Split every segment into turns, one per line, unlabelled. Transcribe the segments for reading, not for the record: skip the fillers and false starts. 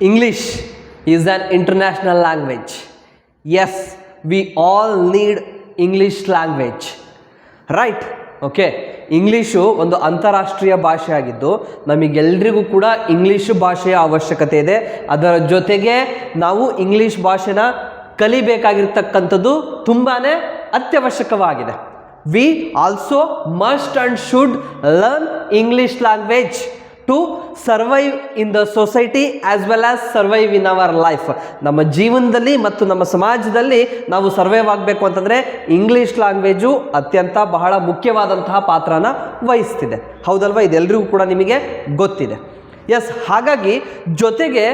English is an international language. Yes, we all need English language. Right? Okay, English ಒಂದು ಅಂತಾರಾಷ್ಟ್ರೀಯ ಭಾಷೆ ಆಗಿದ್ದು ನಮಗೆಲ್ರಿಗೂ ಕೂಡ ಇಂಗ್ಲೀಷ್ ಭಾಷೆಯ ಅವಶ್ಯಕತೆ ಇದೆ. ಅದರ ಜೊತೆಗೆ ನಾವು ಇಂಗ್ಲೀಷ್ ಭಾಷೆನ ಕಲಿಬೇಕಾಗಿರ್ತಕ್ಕಂಥದ್ದು ತುಂಬಾ ಅತ್ಯವಶ್ಯಕವಾಗಿದೆ. We also must and should learn English language to survive in the society as well as survive in our life. ನಮ್ಮ ಜೀವನದಲ್ಲಿ ಮತ್ತು ನಮ್ಮ ಸಮಾಜದಲ್ಲಿ ನಾವು ಸರ್ವೈವ್ ಆಗಬೇಕು ಅಂತಂದರೆ ಇಂಗ್ಲೀಷ್ ಲ್ಯಾಂಗ್ವೇಜು ಅತ್ಯಂತ ಬಹಳ ಮುಖ್ಯವಾದಂತಹ ಪಾತ್ರನ ವಹಿಸ್ತಿದೆ. ಹೌದಲ್ವಾ? ಇದೆಲ್ಲರಿಗೂ ಕೂಡ ನಿಮಗೆ ಗೊತ್ತಿದೆ. ಎಸ್, ಹಾಗಾಗಿ ಜೊತೆಗೆ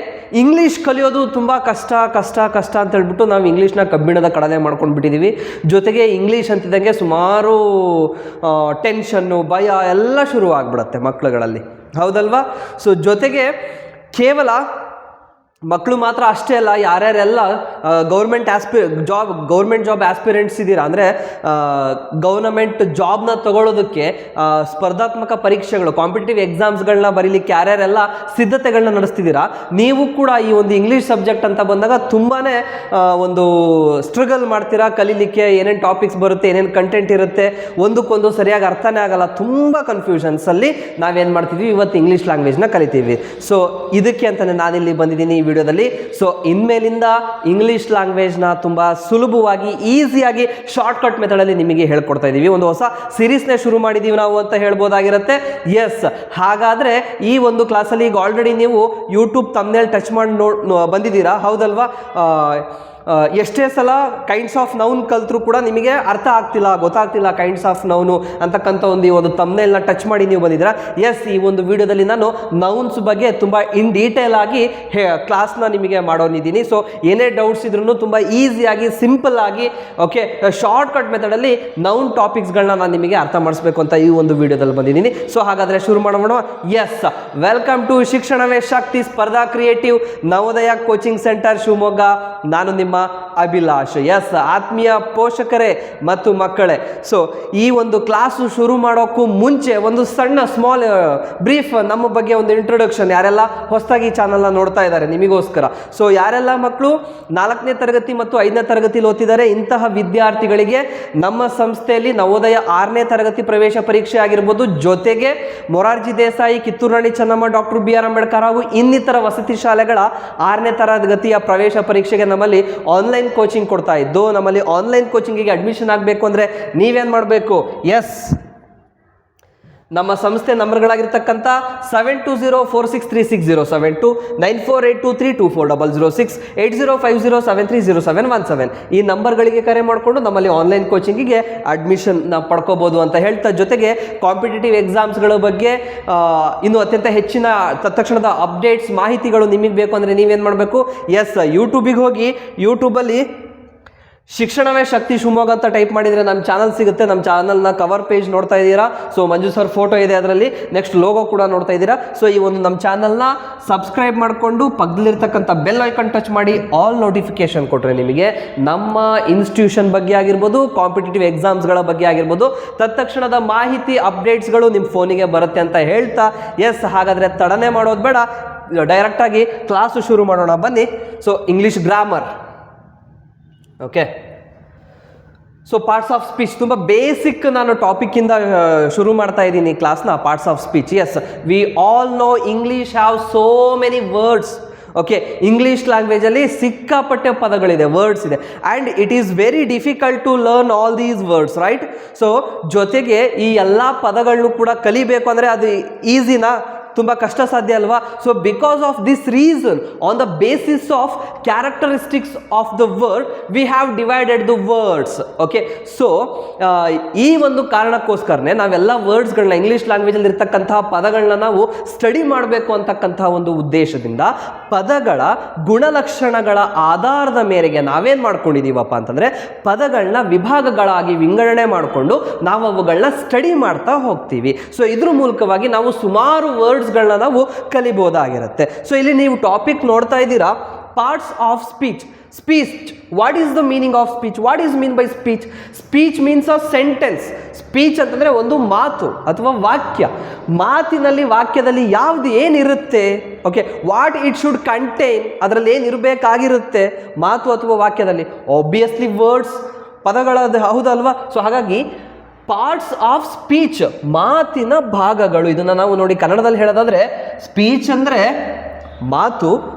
ಇಂಗ್ಲೀಷ್ ಕಲಿಯೋದು ತುಂಬ ಕಷ್ಟ ಅಂತ ಹೇಳ್ಬಿಟ್ಟು ನಾವು ಇಂಗ್ಲೀಷ್ನ ಕಬ್ಬಿಣದ ಕಡಲೆ ಮಾಡ್ಕೊಂಡು ಬಿಟ್ಟಿದ್ದೀವಿ. ಜೊತೆಗೆ ಇಂಗ್ಲೀಷ್ ಅಂತಿದ್ದಂಗೆ ಸುಮಾರು ಟೆನ್ಷನ್ನು, ಭಯ ಎಲ್ಲ ಶುರು ಆಗಿಬಿಡುತ್ತೆ ಮಕ್ಕಳುಗಳಲ್ಲಿ. ಹೌದಲ್ವಾ? ಸೊ ಜೊತೆಗೆ ಕೇವಲ ಮಕ್ಕಳು ಮಾತ್ರ ಅಷ್ಟೇ ಅಲ್ಲ, ಯಾರ್ಯಾರೆಲ್ಲ ಗೌರ್ಮೆಂಟ್ ಜಾಬ್ ಆಸ್ಪಿರೆಂಟ್ಸ್ ಇದ್ದೀರಾ, ಅಂದರೆ ಗೌರ್ಮೆಂಟ್ ಜಾಬ್ನ ತಗೊಳ್ಳೋದಕ್ಕೆ ಸ್ಪರ್ಧಾತ್ಮಕ ಪರೀಕ್ಷೆಗಳು, ಕಾಂಪಿಟೇಟಿವ್ ಎಕ್ಸಾಮ್ಸ್ಗಳನ್ನ ಬರೀಲಿಕ್ಕೆ ಯಾರ್ಯಾರೆಲ್ಲ ಸಿದ್ಧತೆಗಳನ್ನ ನಡೆಸ್ತಿದ್ದೀರಾ, ನೀವು ಕೂಡ ಈ ಒಂದು ಇಂಗ್ಲೀಷ್ ಸಬ್ಜೆಕ್ಟ್ ಅಂತ ಬಂದಾಗ ತುಂಬಾ ಒಂದು ಸ್ಟ್ರಗಲ್ ಮಾಡ್ತೀರಾ ಕಲೀಲಿಕ್ಕೆ. ಏನೇನು ಟಾಪಿಕ್ಸ್ ಬರುತ್ತೆ, ಏನೇನು ಕಂಟೆಂಟ್ ಇರುತ್ತೆ, ಒಂದಕ್ಕೊಂದು ಸರಿಯಾಗಿ ಅರ್ಥನೇ ಆಗಲ್ಲ. ತುಂಬ ಕನ್ಫ್ಯೂಷನ್ಸಲ್ಲಿ ನಾವೇನು ಮಾಡ್ತೀವಿ, ಇವತ್ತು ಇಂಗ್ಲೀಷ್ ಲ್ಯಾಂಗ್ವೇಜ್ನ ಕಲಿತೀವಿ. ಸೊ ಇದಕ್ಕೆ ಅಂತಲೇ ನಾನಿಲ್ಲಿ ಬಂದಿದ್ದೀನಿ ಈ ವಿಡಿಯೋದಲ್ಲಿ. ಸೊ ಇನ್ಮೇಲಿಂದ ಇಂಗ್ಲೀಷ್ ಲ್ಯಾಂಗ್ವೇಜ್ನ ತುಂಬ ಸುಲಭವಾಗಿ, ಈಸಿಯಾಗಿ, ಶಾರ್ಟ್ಕಟ್ ಮೆಥಡಲ್ಲಿ ನಿಮಗೆ ಹೇಳ್ಕೊಡ್ತಾ ಇದ್ದೀವಿ. ಒಂದು ಹೊಸ ಸೀರೀಸ್ನೇ ಶುರು ಮಾಡಿದ್ದೀವಿ ನಾವು ಅಂತ ಹೇಳ್ಬೋದಾಗಿರುತ್ತೆ. ಎಸ್, ಹಾಗಾದರೆ ಈ ಒಂದು ಕ್ಲಾಸಲ್ಲಿ ಈಗ ಆಲ್ರೆಡಿ ನೀವು ಯೂಟ್ಯೂಬ್ ತಮ್ನೇಲ್ ಟಚ್ ಮಾಡಿ ಬಂದಿದ್ದೀರಾ. ಹೌದಲ್ವಾ? ಎಷ್ಟೇ ಸಲ ಕೈಂಡ್ಸ್ ಆಫ್ ನೌನ್ ಕಲ್ತರೂ ಕೂಡ ನಿಮಗೆ ಅರ್ಥ ಗೊತ್ತಾಗ್ತಿಲ್ಲ ಕೈಂಡ್ಸ್ ಆಫ್ ನೌನು ಅಂತಕ್ಕಂಥ ಒಂದು ತಮ್ನೇಲ್ನ ಟಚ್ ಮಾಡಿ ನೀವು ಬಂದಿದ್ದೀರಾ. ಎಸ್, ಈ ಒಂದು ವಿಡಿಯೋದಲ್ಲಿ ನಾನು ನೌನ್ಸ್ ಬಗ್ಗೆ ತುಂಬ ಇನ್ ಡೀಟೇಲ್ ಆಗಿ ಕ್ಲಾಸ್ನ ನಿಮಗೆ ಮಾಡೋನಿದ್ದೀನಿ. ಸೊ ಏನೇ ಡೌಟ್ಸ್ ಇದ್ರೂ ತುಂಬ ಈಸಿಯಾಗಿ, ಸಿಂಪಲ್ ಆಗಿ, ಓಕೆ, ಶಾರ್ಟ್ಕಟ್ ಮೆಥಡಲ್ಲಿ ನೌನ್ ಟಾಪಿಕ್ಸ್ಗಳನ್ನ ನಾನು ನಿಮಗೆ ಅರ್ಥ ಮಾಡಿಸ್ಬೇಕು ಅಂತ ಈ ಒಂದು ವಿಡಿಯೋದಲ್ಲಿ ಬಂದಿದ್ದೀನಿ. ಸೊ ಹಾಗಾದರೆ ಶುರು ಮಾಡೋಣ. ಎಸ್, ವೆಲ್ಕಮ್ ಟು ಶಿಕ್ಷಣವೇ ಶಕ್ತಿ ಸ್ಪರ್ಧಾ creative Navodaya coaching centre Shivamogga. ನಾನು ನಿಮ್ಮ ಅಭಿಲಾಷ್. ಎಸ್, ಆತ್ಮೀಯ ಪೋಷಕರೇ ಮತ್ತು ಮಕ್ಕಳೇ, ಸೊ ಈ ಒಂದು ಕ್ಲಾಸು ಶುರು ಮಾಡೋಕ್ಕೂ ಮುಂಚೆ ಒಂದು ಸಣ್ಣ ಸ್ಮಾಲ್ ಬ್ರೀಫ್ ನಮ್ಮ ಬಗ್ಗೆ ಒಂದು ಇಂಟ್ರೊಡಕ್ಷನ್. ಯಾರೆಲ್ಲ ಹೊಸದಾಗಿ ಚಾನಲ್ನ ನೋಡ್ತಾ ಇದ್ದಾರೆ ನಿಮಗೋಸ್ಕರ. ಸೊ ಯಾರೆಲ್ಲ ಮಕ್ಕಳು 4ನೇ ತರಗತಿ ಮತ್ತು 5ನೇ ತರಗತಿಲಿ ಓದ್ತಿದ್ದಾರೆ, ಇಂತಹ ವಿದ್ಯಾರ್ಥಿಗಳಿಗೆ ನಮ್ಮ ಸಂಸ್ಥೆಯಲ್ಲಿ ನವೋದಯ 6ನೇ ತರಗತಿ ಪ್ರವೇಶ ಪರೀಕ್ಷೆ ಆಗಿರ್ಬೋದು, ಜೊತೆಗೆ ಮೊರಾರ್ಜಿ ದೇಸಾಯಿ, ಕಿತ್ತೂರು ರಾಣಿ ಚೆನ್ನಮ್ಮ, ಡಾಕ್ಟರ್ BR ಅಂಬೇಡ್ಕರ್ ಹಾಗೂ ಇನ್ನಿತರ ವಸತಿ ಶಾಲೆಗಳ 6ನೇ ತರಗತಿಯ ಪ್ರವೇಶ ಪರೀಕ್ಷೆಗೆ ನಮ್ಮಲ್ಲಿ ಆನ್ಲೈನ್ ಕೋಚಿಂಗ್ ಕೊಡ್ತಾ ಇದ್ದು, ನಮ್ಮಲ್ಲಿ ಆನ್ಲೈನ್ ಕೋಚಿಂಗಿಗೆ ಅಡ್ಮಿಷನ್ ಆಗಬೇಕು ಅಂದರೆ ನೀವೇನು ಮಾಡಬೇಕು? ಎಸ್, ನಮ್ಮ ಸಂಸ್ಥೆ ನಂಬರ್ಗಳಾಗಿರ್ತಕ್ಕಂಥ 72046360, 729482324006, 8050730717 ಈ ನಂಬರ್ಗಳಿಗೆ ಕರೆ ಮಾಡಿಕೊಂಡು ನಮ್ಮಲ್ಲಿ ಆನ್ಲೈನ್ ಕೋಚಿಂಗಿಗೆ ಅಡ್ಮಿಷನ್ ಪಡ್ಕೋಬೋದು ಅಂತ ಹೇಳ್ತಾ, ಜೊತೆಗೆ ಕಾಂಪಿಟೇಟಿವ್ ಎಕ್ಸಾಮ್ಸ್ಗಳ ಬಗ್ಗೆ ಇನ್ನು ಅತ್ಯಂತ ಹೆಚ್ಚಿನ ತತ್ಕ್ಷಣದ ಅಪ್ಡೇಟ್ಸ್, ಮಾಹಿತಿಗಳು ನಿಮಗೆ ಬೇಕು ಅಂದರೆ ನೀವೇನು ಮಾಡಬೇಕು? ಎಸ್, ಯೂಟ್ಯೂಬಿಗೆ ಹೋಗಿ ಯೂಟ್ಯೂಬಲ್ಲಿ ಶಿಕ್ಷಣವೇ ಶಕ್ತಿ ಶಿವಮೊಗ್ಗ ಅಂತ ಟೈಪ್ ಮಾಡಿದರೆ ನಮ್ಮ ಚಾನಲ್ ಸಿಗುತ್ತೆ. ನಮ್ಮ ಚಾನಲ್ನ ಕವರ್ ಪೇಜ್ ನೋಡ್ತಾ ಇದ್ದೀರಾ. ಸೊ ಮಂಜು ಸರ್ ಫೋಟೋ ಇದೆ ಅದರಲ್ಲಿ, ನೆಕ್ಸ್ಟ್ ಲೋಗೋ ಕೂಡ ನೋಡ್ತಾ ಇದ್ದೀರಾ. ಸೊ ಈ ಒಂದು ನಮ್ಮ ಚಾನಲ್ನ ಸಬ್ಸ್ಕ್ರೈಬ್ ಮಾಡಿಕೊಂಡು ಪಕ್ಕದಲ್ಲಿರ್ತಕ್ಕಂಥ ಬೆಲ್ ಐಕನ್ ಟಚ್ ಮಾಡಿ ಆಲ್ ನೋಟಿಫಿಕೇಶನ್ ಕೊಟ್ಟರೆ ನಿಮಗೆ ನಮ್ಮ ಇನ್ಸ್ಟಿಟ್ಯೂಷನ್ ಬಗ್ಗೆ ಆಗಿರ್ಬೋದು, ಕಾಂಪಿಟೇಟಿವ್ ಎಕ್ಸಾಮ್ಸ್ಗಳ ಬಗ್ಗೆ ಆಗಿರ್ಬೋದು, ತತ್ಕ್ಷಣದ ಮಾಹಿತಿ, ಅಪ್ಡೇಟ್ಸ್ಗಳು ನಿಮ್ಮ ಫೋನಿಗೆ ಬರುತ್ತೆ ಅಂತ ಹೇಳ್ತಾ, ಎಸ್, ಹಾಗಾದರೆ ತಡನೆ ಮಾಡೋದು ಬೇಡ, ಡೈರೆಕ್ಟಾಗಿ ಕ್ಲಾಸು ಶುರು ಮಾಡೋಣ ಬನ್ನಿ. So English grammar. Okay, so parts of speech ತುಂಬ ಬೇಸಿಕ್ ನಾನು ಟಾಪಿಕ್ಕಿಂದ ಶುರು ಮಾಡ್ತಾ ಇದ್ದೀನಿ ಕ್ಲಾಸ್ನ. Parts of speech. Yes, we all know English have so many words. Okay, English ಲ್ಯಾಂಗ್ವೇಜಲ್ಲಿ ಸಿಕ್ಕಾಪಟ್ಟೆ ಪದಗಳಿದೆ, ವರ್ಡ್ಸ್ ಇದೆ, and it is very difficult to learn all these words, right? So ಜೊತೆಗೆ ಈ ಎಲ್ಲ ಪದಗಳನ್ನು ಕೂಡ ಕಲಿಬೇಕು ಅಂದರೆ ಅದು ಈಸಿನಾ? ತುಂಬ ಕಷ್ಟ ಸಾಧ್ಯ ಅಲ್ವಾ? So because of this reason, on the basis of characteristics of the word, we have divided the words. Okay, so ಈ ಒಂದು ಕಾರಣಕ್ಕೋಸ್ಕರನೇ ನಾವೆಲ್ಲ ವರ್ಡ್ಸ್ಗಳನ್ನ, ಇಂಗ್ಲೀಷ್ ಲ್ಯಾಂಗ್ವೇಜಲ್ಲಿ ಇರ್ತಕ್ಕಂತಹ ಪದಗಳನ್ನ ನಾವು ಸ್ಟಡಿ ಮಾಡಬೇಕು ಅಂತಕ್ಕಂತಹ ಒಂದು ಉದ್ದೇಶದಿಂದ ಪದಗಳ ಗುಣಲಕ್ಷಣಗಳ ಆಧಾರದ ಮೇರೆಗೆ ನಾವೇನು ಮಾಡ್ಕೊಂಡಿದ್ದೀವಪ್ಪ ಅಂತಂದರೆ, ಪದಗಳನ್ನ ವಿಭಾಗಗಳಾಗಿ ವಿಂಗಡಣೆ ಮಾಡಿಕೊಂಡು ನಾವು ಅವುಗಳನ್ನ ಸ್ಟಡಿ ಮಾಡ್ತಾ ಹೋಗ್ತೀವಿ. ಸೊ ಇದ್ರ ಮೂಲಕವಾಗಿ ನಾವು ಸುಮಾರು ವರ್ಡ್ಸ್ಗಳನ್ನ ನಾವು ಕಲಿಬೋದಾಗಿರುತ್ತೆ. ಸೊ ಇಲ್ಲಿ ನೀವು ಟಾಪಿಕ್ ನೋಡ್ತಾ ಇದ್ದೀರಾ, parts of speech. Speech, what is the meaning of speech? What is mean by speech? Speech means a sentence. Speech ಅಂತಂದರೆ ಒಂದು ಮಾತು ಅಥವಾ ವಾಕ್ಯ. ಮಾತಿನಲ್ಲಿ, ವಾಕ್ಯದಲ್ಲಿ ಯಾವುದು ಏನಿರುತ್ತೆ, okay, what it should contain, ಅದರಲ್ಲಿ ಏನಿರಬೇಕಾಗಿರುತ್ತೆ ಮಾತು ಅಥವಾ ವಾಕ್ಯದಲ್ಲಿ? ಆಬ್ವಿಯಸ್ಲಿ ವರ್ಡ್ಸ್, ಪದಗಳದ್ದು, ಹೌದಲ್ವಾ? ಸೊ ಹಾಗಾಗಿ ಪಾರ್ಟ್ಸ್ ಆಫ್ ಸ್ಪೀಚ್, ಮಾತಿನ ಭಾಗಗಳು. ಇದನ್ನು ನಾವು ನೋಡಿ ಕನ್ನಡದಲ್ಲಿ ಹೇಳೋದಾದರೆ ಸ್ಪೀಚ್ ಅಂದರೆ ಮಾತು,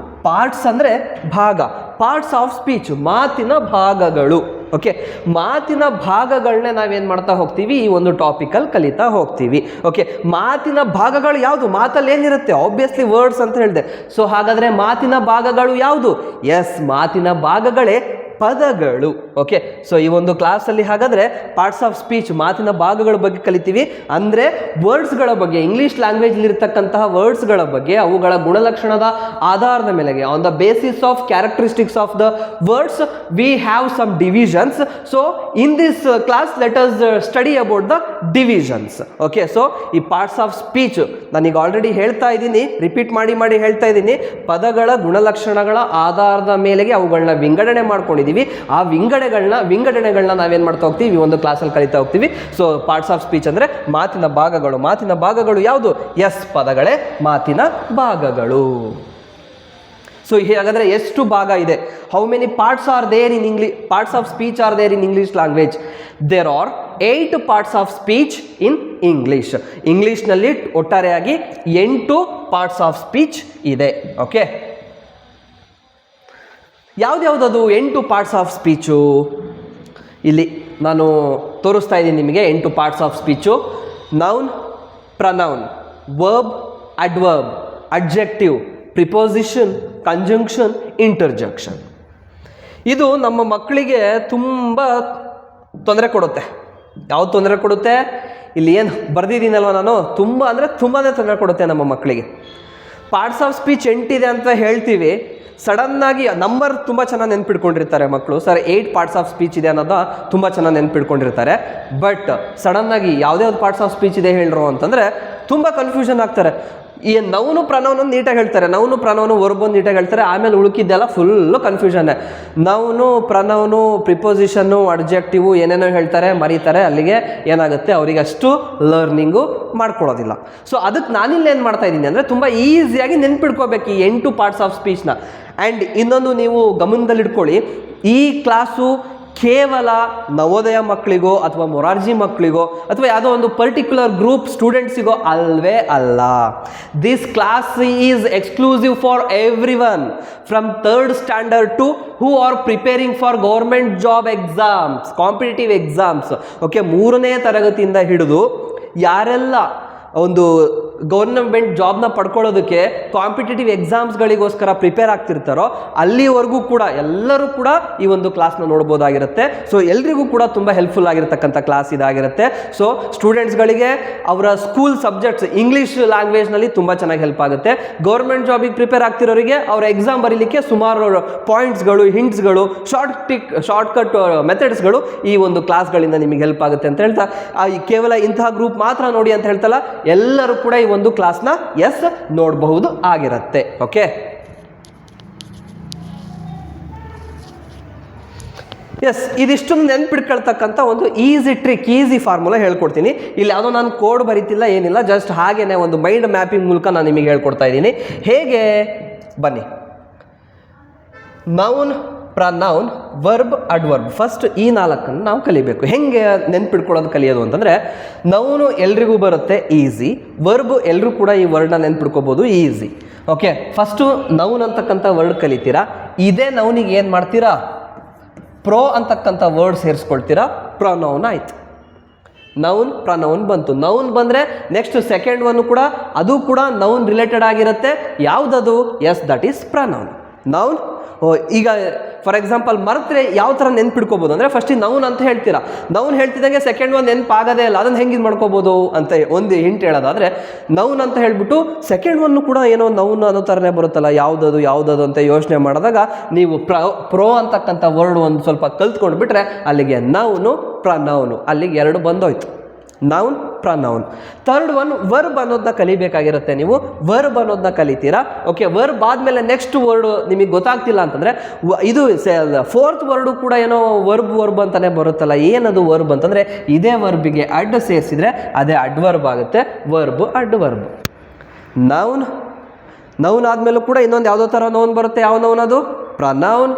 ಪಾರ್ಟ್ಸ್ ಅಂದರೆ ಭಾಗ. ಪಾರ್ಟ್ಸ್ ಆಫ್ ಸ್ಪೀಚ್, ಮಾತಿನ ಭಾಗಗಳು. ಓಕೆ, ಮಾತಿನ ಭಾಗಗಳನ್ನೇ ನಾವೇನು ಮಾಡ್ತಾ ಹೋಗ್ತೀವಿ, ಈ ಒಂದು ಟಾಪಿಕಲ್ಲಿ ಕಲಿತಾ ಹೋಗ್ತೀವಿ. ಓಕೆ, ಮಾತಿನ ಭಾಗಗಳು ಯಾವುದು? ಮಾತಲ್ಲಿ ಏನಿರುತ್ತೆ? ಆಬ್ವಿಯಸ್ಲಿ ವರ್ಡ್ಸ್ ಅಂತ ಹೇಳಿದೆ. ಸೊ ಹಾಗಾದರೆ ಮಾತಿನ ಭಾಗಗಳು ಯಾವುದು? ಎಸ್, ಮಾತಿನ ಭಾಗಗಳೇ ಪದಗಳು. ಓಕೆ, ಸೊ ಈ ಒಂದು ಕ್ಲಾಸಲ್ಲಿ ಹಾಗಾದರೆ ಪಾರ್ಟ್ಸ್ ಆಫ್ ಸ್ಪೀಚ್, ಮಾತಿನ ಭಾಗಗಳ ಬಗ್ಗೆ ಕಲಿತೀವಿ. ಅಂದರೆ ವರ್ಡ್ಸ್ಗಳ ಬಗ್ಗೆ, ಇಂಗ್ಲೀಷ್ ಲ್ಯಾಂಗ್ವೇಜ್ಲಿರ್ತಕ್ಕಂತಹ ವರ್ಡ್ಸ್ಗಳ ಬಗ್ಗೆ, ಅವುಗಳ ಗುಣಲಕ್ಷಣದ ಆಧಾರದ ಮೇಲೆಗೆ, on the basis of characteristics of the words we have some divisions. So in this class let us study about the divisions. Okay, so ಈ ಪಾರ್ಟ್ಸ್ ಆಫ್ ಸ್ಪೀಚ್ ನಾನೀಗ ಆಲ್ರೆಡಿ ಹೇಳ್ತಾ ಇದ್ದೀನಿ, ರಿಪೀಟ್ ಮಾಡಿ ಮಾಡಿ ಹೇಳ್ತಾ ಇದ್ದೀನಿ. ಪದಗಳ ಗುಣಲಕ್ಷಣಗಳ ಆಧಾರದ ಮೇಲೆಗೆ ಅವುಗಳನ್ನ ವಿಂಗಡಣೆ ಮಾಡ್ಕೊಂಡಿದ್ದೀವಿ. ಆ ವಿಂಗಡಣೆಗಳನ್ನ ನಾವೇನು ಮಾಡ್ತಾ ಹೋಗ್ತೀವಿ, ಒಂದು ಕ್ಲಾಸಲ್ಲಿ ಕಲಿತಾ ಹೋಗ್ತೀವಿ. ಸೊ ಪಾರ್ಟ್ಸ್ ಆಫ್ ಸ್ಪೀಚ್ ಅಂದರೆ ಮಾತಿನ ಭಾಗಗಳು. ಮಾತಿನ ಭಾಗಗಳು ಯಾವುದು? ಎಸ್, ಪದಗಳೇ ಮಾತಿನ ಭಾಗಗಳು. ಸೊ ಹಾಗಾದರೆ ಎಷ್ಟು ಭಾಗ ಇದೆ? How many parts are there in English? Parts of speech are there in English language? There are 8 parts of speech in English. ಇಂಗ್ಲೀಷ್ನಲ್ಲಿ ಒಟ್ಟಾರೆಯಾಗಿ 8 ಪಾರ್ಟ್ಸ್ ಆಫ್ ಸ್ಪೀಚ್ ಇದೆ. ಓಕೆ, ಯಾವುದ್ಯಾವುದದು 8 ಪಾರ್ಟ್ಸ್ ಆಫ್ ಸ್ಪೀಚು? ಇಲ್ಲಿ ನಾನು ತೋರಿಸ್ತಾ ಇದ್ದೀನಿ ನಿಮಗೆ 8 parts of speech. Noun, pronoun, verb, adverb, adjective, preposition, conjunction, interjection. ಇದು ನಮ್ಮ ಮಕ್ಕಳಿಗೆ ತುಂಬ ತೊಂದರೆ ಕೊಡುತ್ತೆ. ಯಾವ್ದು ತೊಂದರೆ ಕೊಡುತ್ತೆ? ಇಲ್ಲಿ ಏನು ಬರೆದಿದ್ದೀನಲ್ವ ನಾನು, ತುಂಬ ಅಂದರೆ ತುಂಬಾ ತೊಂದರೆ ಕೊಡುತ್ತೆ ನಮ್ಮ ಮಕ್ಕಳಿಗೆ. ಪಾರ್ಟ್ಸ್ ಆಫ್ ಸ್ಪೀಚ್ 8 ಇದೆ ಅಂತ ಹೇಳ್ತೀವಿ, ಸಡನ್ನಾಗಿ ನಂಬರ್ ತುಂಬ ಚೆನ್ನಾಗಿ ನೆನ್ಪಿಟ್ಕೊಂಡಿರ್ತಾರೆ ಮಕ್ಕಳು. ಸರ್ 8 ಪಾರ್ಟ್ಸ್ ಆಫ್ ಸ್ಪೀಚ್ ಇದೆ ಅನ್ನೋದು ತುಂಬ ಚೆನ್ನಾಗಿ ನೆನ್ಪಿಟ್ಕೊಂಡಿರ್ತಾರೆ. ಬಟ್ ಸಡನ್ನಾಗಿ ಯಾವುದ್ಯಾವ್ದು ಪಾರ್ಟ್ಸ್ ಆಫ್ ಸ್ಪೀಚ್ ಇದೆ ಹೇಳ್ರು ಅಂತಂದರೆ ತುಂಬ ಕನ್ಫ್ಯೂಷನ್ ಆಗ್ತಾರೆ. ಈ ನೌನು ಪ್ರನೌನು ನೀಟಾಗಿ ಹೇಳ್ತಾರೆ, ನೌನು ಪ್ರನೌನು ವರ್ಬೊಂದು ನೀಟಾಗಿ ಹೇಳ್ತಾರೆ, ಆಮೇಲೆ ಉಳುಕಿದ್ದೆಲ್ಲ ಫುಲ್ಲು ಕನ್ಫ್ಯೂಷನ್ನೇ. ನೌನು ಪ್ರನೌನು ಪ್ರಿಪೋಸಿಷನ್ನು ಅಡ್ಜೆಕ್ಟಿವು ಏನೇನೋ ಹೇಳ್ತಾರೆ, ಮರೀತಾರೆ. ಅಲ್ಲಿಗೆ ಏನಾಗುತ್ತೆ, ಅವರಿಗೆ ಅಷ್ಟು ಲರ್ನಿಂಗು ಮಾಡ್ಕೊಳ್ಳೋದಿಲ್ಲ. ಸೊ ಅದಕ್ಕೆ ನಾನಿಲ್ಲಿ ಏನು ಮಾಡ್ತಾ ಇದ್ದೀನಿ ಅಂದರೆ, ತುಂಬ ಈಸಿಯಾಗಿ ನೆನ್ಪಿಡ್ಕೋಬೇಕು ಈ 8 ಪಾರ್ಟ್ಸ್ ಆಫ್ ಸ್ಪೀಚ್ನ. ಆ್ಯಂಡ್ ಇನ್ನೊಂದು ನೀವು ಗಮನದಲ್ಲಿಟ್ಕೊಳ್ಳಿ, ಈ ಕ್ಲಾಸು ಕೇವಲ ನವೋದಯ ಮಕ್ಕಳಿಗೋ ಅಥವಾ ಮೊರಾರ್ಜಿ ಮಕ್ಕಳಿಗೋ ಅಥವಾ ಯಾವುದೋ ಒಂದು ಪರ್ಟಿಕ್ಯುಲರ್ ಗ್ರೂಪ್ ಸ್ಟೂಡೆಂಟ್ಸಿಗೋ ಅಲ್ವೇ ಅಲ್ಲ. This class is exclusive for every one from 3rd standard to who are preparing for government job exams, competitive exams. Okay, 3ನೇ ತರಗತಿಯಿಂದ ಹಿಡಿದು ಯಾರೆಲ್ಲ ಒಂದು ಗೌರ್ಮೆಂಟ್ ಜಾಬ್ನ ಪಡ್ಕೊಳ್ಳೋದಕ್ಕೆ ಕಾಂಪಿಟೇಟಿವ್ ಎಕ್ಸಾಮ್ಸ್ಗಳಿಗೋಸ್ಕರ ಪ್ರಿಪೇರ್ ಆಗ್ತಿರ್ತಾರೋ ಅಲ್ಲಿವರೆಗೂ ಕೂಡ ಎಲ್ಲರೂ ಕೂಡ ಈ ಒಂದು ಕ್ಲಾಸ್ನ ನೋಡ್ಬೋದಾಗಿರುತ್ತೆ. ಸೊ ಎಲ್ರಿಗೂ ಕೂಡ ತುಂಬ ಹೆಲ್ಪ್ಫುಲ್ ಆಗಿರತಕ್ಕಂಥ ಕ್ಲಾಸ್ ಇದಾಗಿರುತ್ತೆ. ಸೊ ಸ್ಟೂಡೆಂಟ್ಸ್ಗಳಿಗೆ ಅವರ ಸ್ಕೂಲ್ ಸಬ್ಜೆಕ್ಟ್ಸ್ ಇಂಗ್ಲೀಷ್ ಲ್ಯಾಂಗ್ವೇಜ್ನಲ್ಲಿ ತುಂಬ ಚೆನ್ನಾಗಿ ಹೆಲ್ಪ್ ಆಗುತ್ತೆ. ಗೌರ್ಮೆಂಟ್ ಜಾಬಿಗೆ ಪ್ರಿಪೇರ್ ಆಗ್ತಿರೋರಿಗೆ ಅವರ ಎಕ್ಸಾಮ್ ಬರೀಲಿಕ್ಕೆ ಸುಮಾರು ಪಾಯಿಂಟ್ಸ್ಗಳು, ಹಿಂಟ್ಸ್ಗಳು, ಶಾರ್ಟ್ಕಟ್ ಮೆಥಡ್ಸ್ಗಳು ಈ ಒಂದು ಕ್ಲಾಸ್ಗಳಿಂದ ನಿಮಗೆ ಹೆಲ್ಪ್ ಆಗುತ್ತೆ ಅಂತ ಹೇಳ್ತಾ, ಕೇವಲ ಇಂತಹ ಗ್ರೂಪ್ ಮಾತ್ರ ನೋಡಿ ಅಂತ ಹೇಳ್ತಲ್ಲ, ಎಲ್ಲರೂ ಕೂಡ ಈ ಒಂದು ಕ್ಲಾಸ್ನ ನೋಡಬಹುದು ಆಗಿರುತ್ತೆ. ಓಕೆ, ಇದಿಷ್ಟೊಂದು ನೆನ್ಪಿಟ್ಕೊಳ್ತಕ್ಕಂಥ ಒಂದು ಈಸಿ ಟ್ರಿಕ್, ಈಸಿ ಫಾರ್ಮುಲಾ ಹೇಳ್ಕೊಡ್ತೀನಿ. ಇಲ್ಲಿ ಯಾವುದೋ ನಾನು ಕೋಡ್ ಬರೀತಿಲ್ಲ, ಏನಿಲ್ಲ, ಜಸ್ಟ್ ಹಾಗೇನೆ ಒಂದು ಮೈಂಡ್ ಮ್ಯಾಪಿಂಗ್ ಮೂಲಕ ನಾನು ನಿಮಗೆ ಹೇಳ್ಕೊಡ್ತಾ ಇದ್ದೀನಿ. ಹೇಗೆ? ಬನ್ನಿ. Noun, pronoun, verb, adverb, first ಈ 4 ನಾವು ಕಲಿಬೇಕು. ಹೆಂಗೆ ನೆನ್ಪಿಡ್ಕೊಳ್ಳೋದು ಕಲಿಯೋದು ಅಂತಂದರೆ, ನೌನು ಎಲ್ರಿಗೂ ಬರುತ್ತೆ, ಈಸಿ. ವರ್ಬ್ ಎಲ್ಲರೂ ಕೂಡ ಈ ವರ್ಡ್ನ ನೆನ್ಪಿಡ್ಕೋಬೋದು, ಈಸಿ. ಓಕೆ, ಫಸ್ಟು ನೌನ್ ಅಂತಕ್ಕಂಥ ವರ್ಡ್ ಕಲಿತೀರಾ. ಇದೇ ನೌನಿಗೆ ಏನು ಮಾಡ್ತೀರಾ? ಪ್ರೋ ಅಂತಕ್ಕಂಥ ವರ್ಡ್ ಸೇರಿಸ್ಕೊಳ್ತೀರಾ, ಪ್ರನೌನ್ ಆಯ್ತು. ನೌನ್, ಪ್ರನೌನ್ ಬಂತು. ನೌನ್ ಬಂದರೆ ನೆಕ್ಸ್ಟ್ ಸೆಕೆಂಡ್ ಒನ್ ಕೂಡ ಅದು ಕೂಡ ನೌನ್ ರಿಲೇಟೆಡ್ ಆಗಿರುತ್ತೆ. ಯಾವುದದು? Yes, that is pronoun. Noun. ಈಗ ಫಾರ್ ಎಕ್ಸಾಂಪಲ್ ಮರೆತರೆ ಯಾವ ಥರ ನೆನ್ಪಿಡ್ಕೋಬೋದು ಅಂದರೆ, ಫಸ್ಟಿಗೆ ನೌನ್ ಅಂತ ಹೇಳ್ತೀರಾ, ನೌನ್ ಹೇಳ್ತಿದ್ದಂಗೆ ಸೆಕೆಂಡ್ ಒನ್ ನೆನಪಾಗೋದೇ ಇಲ್ಲ, ಅದನ್ನು ಹೆಂಗೆ ಇದು ಮಾಡ್ಕೋಬೋದು ಅಂತ ಒಂದು ಹಿಂಟ್ ಹೇಳೋದಾದರೆ, ನೌನ್ ಅಂತ ಹೇಳ್ಬಿಟ್ಟು ಸೆಕೆಂಡ್ ಒನ್ನು ಕೂಡ ಏನೋ ನೌನ್ ಅನ್ನೋ ಥರನೇ ಬರುತ್ತಲ್ಲ, ಯಾವುದದು ಅಂತ ಯೋಚನೆ ಮಾಡಿದಾಗ ನೀವು ಪ್ರೋ ಅಂತಕ್ಕಂಥ ವರ್ಡ್ ಒಂದು ಸ್ವಲ್ಪ ಕಲ್ತ್ಕೊಂಡು ಬಿಟ್ರೆ ಅಲ್ಲಿಗೆ ನೌನು, ಪ್ರನೌನು, ಅಲ್ಲಿಗೆ 2 ಬಂದೋಯ್ತು. Noun, pronoun. Third one verb ಅನ್ನೋದನ್ನ ಕಲಿಬೇಕಾಗಿರುತ್ತೆ. ನೀವು ವರ್ಬ್ ಅನ್ನೋದನ್ನ ಕಲಿತೀರಾ. ಓಕೆ, ವರ್ಬ್ ಆದಮೇಲೆ ನೆಕ್ಸ್ಟ್ ವರ್ಡ್ ನಿಮಗೆ ಗೊತ್ತಾಗ್ತಿಲ್ಲ ಅಂತಂದರೆ ಇದು ಫೋರ್ತ್ ವರ್ಡು ಕೂಡ ಏನೋ ವರ್ಬ್ ಅಂತಾನೆ ಬರುತ್ತಲ್ಲ. ಏನದು ವರ್ಬ್ ಅಂತಂದರೆ ಇದೇ ವರ್ಬಿಗೆ ಅಡ್ ಸೇರಿಸಿದ್ರೆ ಅದೇ ಅಡ್ವರ್ಬ್ ಆಗುತ್ತೆ. Verb adverb. ನೌನ್ ಆದಮೇಲೂ ಕೂಡ ಇನ್ನೊಂದು ಯಾವುದೋ ಥರ ನೌನ್ ಬರುತ್ತೆ. ಯಾವ ನೌನ್ ಅದು? ಪ್ರನೌನ್.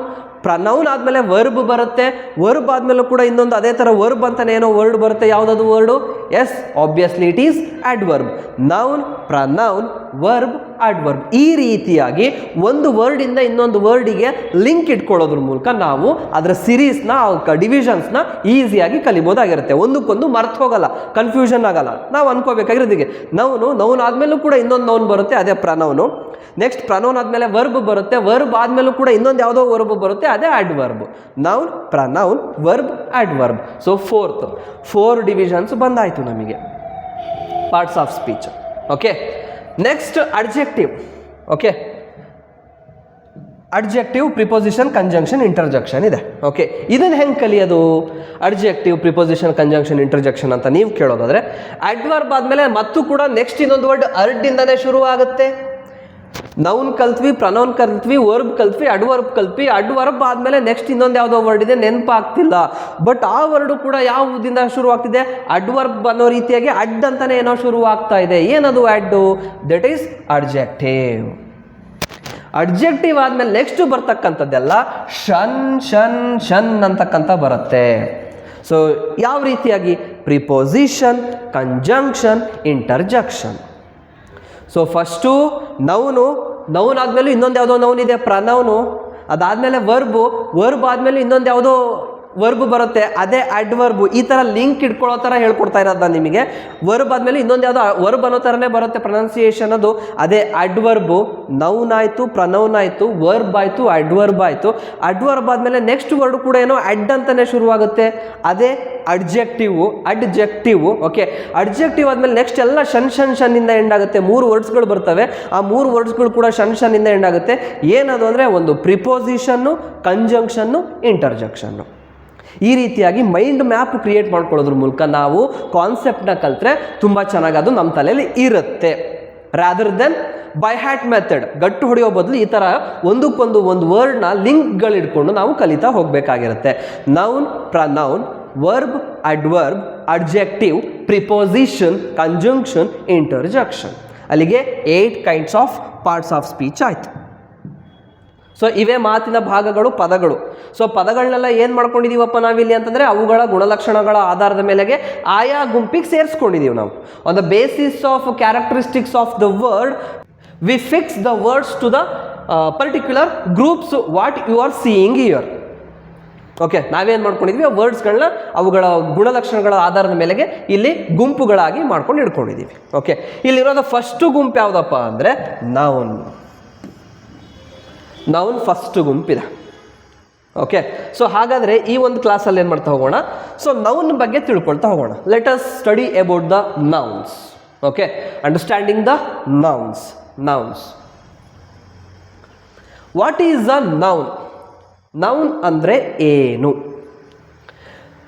ಪ್ರನೌನ್ ಆದಮೇಲೆ ವರ್ಬ್ ಬರುತ್ತೆ. ವರ್ಬ್ ಆದಮೇಲೂ ಕೂಡ ಇನ್ನೊಂದು ಅದೇ ಥರ ವರ್ಬ್ ಅಂತಾನೆ ಏನೋ ವರ್ಡ್ ಬರುತ್ತೆ. ಯಾವುದದು word? Yes, obviously it is adverb. Noun, pronoun, verb, adverb. ಈ ರೀತಿಯಾಗಿ ಒಂದು ವರ್ಡಿಂದ ಇನ್ನೊಂದು ವರ್ಡಿಗೆ ಲಿಂಕ್ ಇಟ್ಕೊಳ್ಳೋದ್ರ ಮೂಲಕ ನಾವು ಅದರ ಸಿರೀಸ್ನ, ಡಿವಿಷನ್ಸ್ನ ಈಸಿಯಾಗಿ ಕಲಿಬೋದಾಗಿರುತ್ತೆ. ಒಂದಕ್ಕೊಂದು ಮರ್ತು ಹೋಗಲ್ಲ, ಕನ್ಫ್ಯೂಷನ್ ಆಗಲ್ಲ. ನಾವು ಅನ್ಕೋಬೇಕಾಗಿರೋದಿಗೆ ನೌನ್ ಆದಮೇಲೂ ಕೂಡ ಇನ್ನೊಂದು ನೌನ್ ಬರುತ್ತೆ, ಅದೇ ಪ್ರನೌನು. ನೆಕ್ಸ್ಟ್ ಪ್ರನೌನ್ ಆದಮೇಲೆ ವರ್ಬ್ ಬರುತ್ತೆ. ವರ್ಬ್ ಆದಮೇಲೂ ಕೂಡ ಇನ್ನೊಂದು ಯಾವುದೋ ವರ್ಬ್ ಬರುತ್ತೆ, ಅದೇ adverb. Noun, pronoun, verb, adverb. So four divisions ಬಂದಾಯಿತು ನಮಗೆ parts of speech. Okay, next adjective. Okay, adjective, preposition, conjunction, interjection ಇದೆ. ಓಕೆ, ಇದನ್ನು ಹೆಂಗೆ ಕಲಿಯೋದು? ಅಡ್ಜೆಕ್ಟಿವ್, ಪ್ರಿಪೋಸಿಷನ್, ಕಂಜಂಕ್ಷನ್, ಇಂಟರ್ಜೆಕ್ಷನ್ ಅಂತ ನೀವು ಕೇಳೋದಾದ್ರೆ, ಅಡ್ವರ್ಬ್ ಆದಮೇಲೆ ಮತ್ತು ಕೂಡ ನೆಕ್ಸ್ಟ್ ಇನ್ನೊಂದು ವರ್ಡ್ ಅರ್ಡಿಂದನೇ ಶುರು ಆಗುತ್ತೆ. ನೌನ್ ಕಲ್ತ್ವಿ, ಪ್ರನೌನ್ ಕಲ್ತ್ವಿ, ವರ್ಬ್ ಕಲ್ತ್ವಿ, ಅಡ್ವರ್ಬ್ ಕಲ್ತ್ವಿ. ಅಡ್ವರ್ಬ್ ಆದಮೇಲೆ ನೆಕ್ಸ್ಟ್ ಇನ್ನೊಂದು ಯಾವುದೋ ವರ್ಡ್ ಇದೆ, ನೆನಪಾಗ್ತಿಲ್ಲ. ಬಟ್ ಆ ವರ್ಡು ಕೂಡ ಯಾವುದರಿಂದ ಶುರು ಆಗ್ತಿದೆ? ಅಡ್ವರ್ಬ್ ಅನ್ನೋ ರೀತಿಯಾಗಿ ಅಡ್ ಅಂತಾನೆ ಏನೋ ಶುರು ಆಗ್ತಾ ಇದೆ. ಏನದು ಅಡ್ಡು? That is adjective. ಅಡ್ಜೆಕ್ಟಿವ್ ಆದಮೇಲೆ ನೆಕ್ಸ್ಟ್ ಬರ್ತಕ್ಕಂಥದ್ದೆಲ್ಲ ಶನ್ ಅಂತಕ್ಕಂಥ ಬರುತ್ತೆ. ಸೊ ಯಾವ ರೀತಿಯಾಗಿ? Preposition, conjunction, interjection. So first noun ಆದಮೇಲೆ ಇನ್ನೊಂದು ಯಾವುದೋ ನೌನ್ ಇದೆ, ಪ್ರನೌನು. ಅದಾದಮೇಲೆ ವರ್ಬ್ ಆದಮೇಲೆ ಇನ್ನೊಂದು ಯಾವುದೋ ವರ್ಬ್ ಬರುತ್ತೆ, ಅದೇ ಅಡ್ವರ್ಬು. ಈ ಥರ ಲಿಂಕ್ ಇಟ್ಕೊಳ್ಳೋ ಥರ ಹೇಳ್ಕೊಡ್ತಾ ಇರೋದು ನಾನು ನಿಮಗೆ. ವರ್ಬ್ ಆದಮೇಲೆ ಇನ್ನೊಂದು ಯಾವುದೋ ವರ್ಬ್ ಅನ್ನೋ ಥರನೇ ಬರುತ್ತೆ, ಪ್ರೊನೌನ್ಸಿಯೇಷನ್ ಅದು, ಅದೇ ಅಡ್ವರ್ಬು. ನೌನ್ ಆಯಿತು, ಪ್ರನೌನ್ ಆಯಿತು, ವರ್ಬ್ ಆಯಿತು, ಅಡ್ವರ್ಬ್ ಆಯಿತು. ಅಡ್ವರ್ಬ್ ಆದಮೇಲೆ ನೆಕ್ಸ್ಟ್ ವರ್ಡ್ ಕೂಡ ಏನೋ ಅಡ್ ಅಂತಲೇ ಶುರುವಾಗುತ್ತೆ, ಅದೇ ಅಡ್ಜೆಕ್ಟಿವ್. ಓಕೆ, ಅಡ್ಜೆಕ್ಟಿವ್ ಆದಮೇಲೆ ನೆಕ್ಸ್ಟ್ ಎಲ್ಲ ಶನ್ನಿಂದ ಎಂಡ್ ಆಗುತ್ತೆ. 3 ವರ್ಡ್ಸ್ಗಳು ಬರ್ತವೆ. ಆ 3 ವರ್ಡ್ಸ್ಗಳು ಕೂಡ ಶನ್ನಿಂದ ಎಂಡ್ ಆಗುತ್ತೆ. ಏನದು ಅಂದರೆ ಒಂದು ಪ್ರಿಪೋಸಿಷನ್ನು, ಕಂಜಂಕ್ಷನ್ನು, ಇಂಟರ್ಜೆಕ್ಷನ್ನು. ಈ ರೀತಿಯಾಗಿ ಮೈಂಡ್ ಮ್ಯಾಪ್ ಕ್ರಿಯೇಟ್ ಮಾಡ್ಕೊಳ್ಳೋದ್ರ ಮೂಲಕ ನಾವು ಕಾನ್ಸೆಪ್ಟ್ನ ಕಲಿತ್ರೆ ತುಂಬ ಚೆನ್ನಾಗಿ ಅದು ನಮ್ಮ ತಲೆಯಲ್ಲಿ ಇರುತ್ತೆ. Rather than by heart method, ಗಟ್ಟು ಹೊಡೆಯೋ ಬದಲು ಈ ಥರ ಒಂದು ವರ್ಡ್ನ ಲಿಂಕ್ಗಳು ಇಟ್ಕೊಂಡು ನಾವು ಕಲಿತಾ ಹೋಗಬೇಕಾಗಿರುತ್ತೆ. Noun, pronoun, verb, adverb, adjective, preposition, conjunction, interjection. ಅಲ್ಲಿಗೆ 8 kinds of parts of speech ಆಯಿತು. ಸೊ ಇವೇ ಮಾತಿನ ಭಾಗಗಳು, ಪದಗಳು. ಸೊ ಪದಗಳನ್ನೆಲ್ಲ ಏನು ಮಾಡ್ಕೊಂಡಿದ್ದೀವಪ್ಪ ನಾವಿಲ್ಲಿ ಅಂತಂದರೆ ಅವುಗಳ ಗುಣಲಕ್ಷಣಗಳ ಆಧಾರದ ಮೇಲೆಗೆ ಆಯಾ ಗುಂಪಿಗೆ ಸೇರಿಸ್ಕೊಂಡಿದ್ದೀವಿ ನಾವು. On the basis of characteristics of the word we fix the words to the particular groups what you are seeing here. Okay, ನಾವೇನು ಮಾಡ್ಕೊಂಡಿದ್ವಿ? ವರ್ಡ್ಸ್ಗಳನ್ನ ಅವುಗಳ ಗುಣಲಕ್ಷಣಗಳ ಆಧಾರದ ಮೇಲೆಗೆ ಇಲ್ಲಿ ಗುಂಪುಗಳಾಗಿ ಮಾಡ್ಕೊಂಡು ಇಟ್ಕೊಂಡಿದ್ದೀವಿ. ಓಕೆ, ಇಲ್ಲಿರೋದು ಫಸ್ಟು ಗುಂಪು ಯಾವುದಪ್ಪ ಅಂದರೆ ನೌನ್ ಫಸ್ಟ್ ಗುಂಪಿದೆ. ಓಕೆ, ಸೊ ಹಾಗಾದರೆ ಈ ಒಂದು ಕ್ಲಾಸಲ್ಲಿ ಏನು ಮಾಡ್ತಾ ಹೋಗೋಣ? ಸೊ ನೌನ್ ಬಗ್ಗೆ ತಿಳ್ಕೊಳ್ತಾ ಹೋಗೋಣ. Let us study about the nouns. Okay, understanding the nouns. What is a noun? Noun ಅಂದರೆ ಏನು?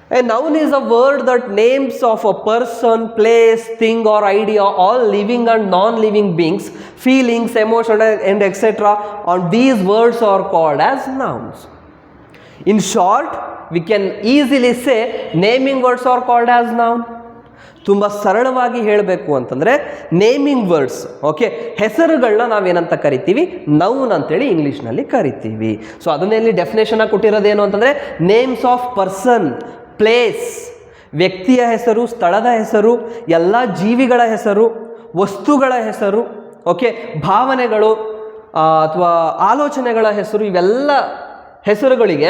A noun is a word that names of a person, place, thing or idea, all living and non-living beings, feelings, emotion and etc. And these words are called as nouns. In short, we can easily say naming words are called as noun. ತುಂಬ ಸರಳವಾಗಿ ಹೇಳಬೇಕು ಅಂತಂದರೆ naming words, okay, ಹೆಸರುಗಳನ್ನ ನಾವೇನಂತ ಕರಿತೀವಿ? Noun ಅಂತೇಳಿ ಇಂಗ್ಲೀಷ್ನಲ್ಲಿ ಕರಿತೀವಿ. So ಅದನ್ನಲ್ಲಿ definition ಕೊಟ್ಟಿರೋದೇನು ಅಂತಂದರೆ ನೇಮ್ಸ್ ಆಫ್ ಪರ್ಸನ್, ಪ್ಲೇಸ್, ವ್ಯಕ್ತಿಯ ಹೆಸರು, ಸ್ಥಳದ ಹೆಸರು, ಎಲ್ಲ ಜೀವಿಗಳ ಹೆಸರು, ವಸ್ತುಗಳ ಹೆಸರು, ಓಕೆ, ಭಾವನೆಗಳು ಅಥವಾ ಆಲೋಚನೆಗಳ ಹೆಸರು, ಇವೆಲ್ಲ ಹೆಸರುಗಳಿಗೆ,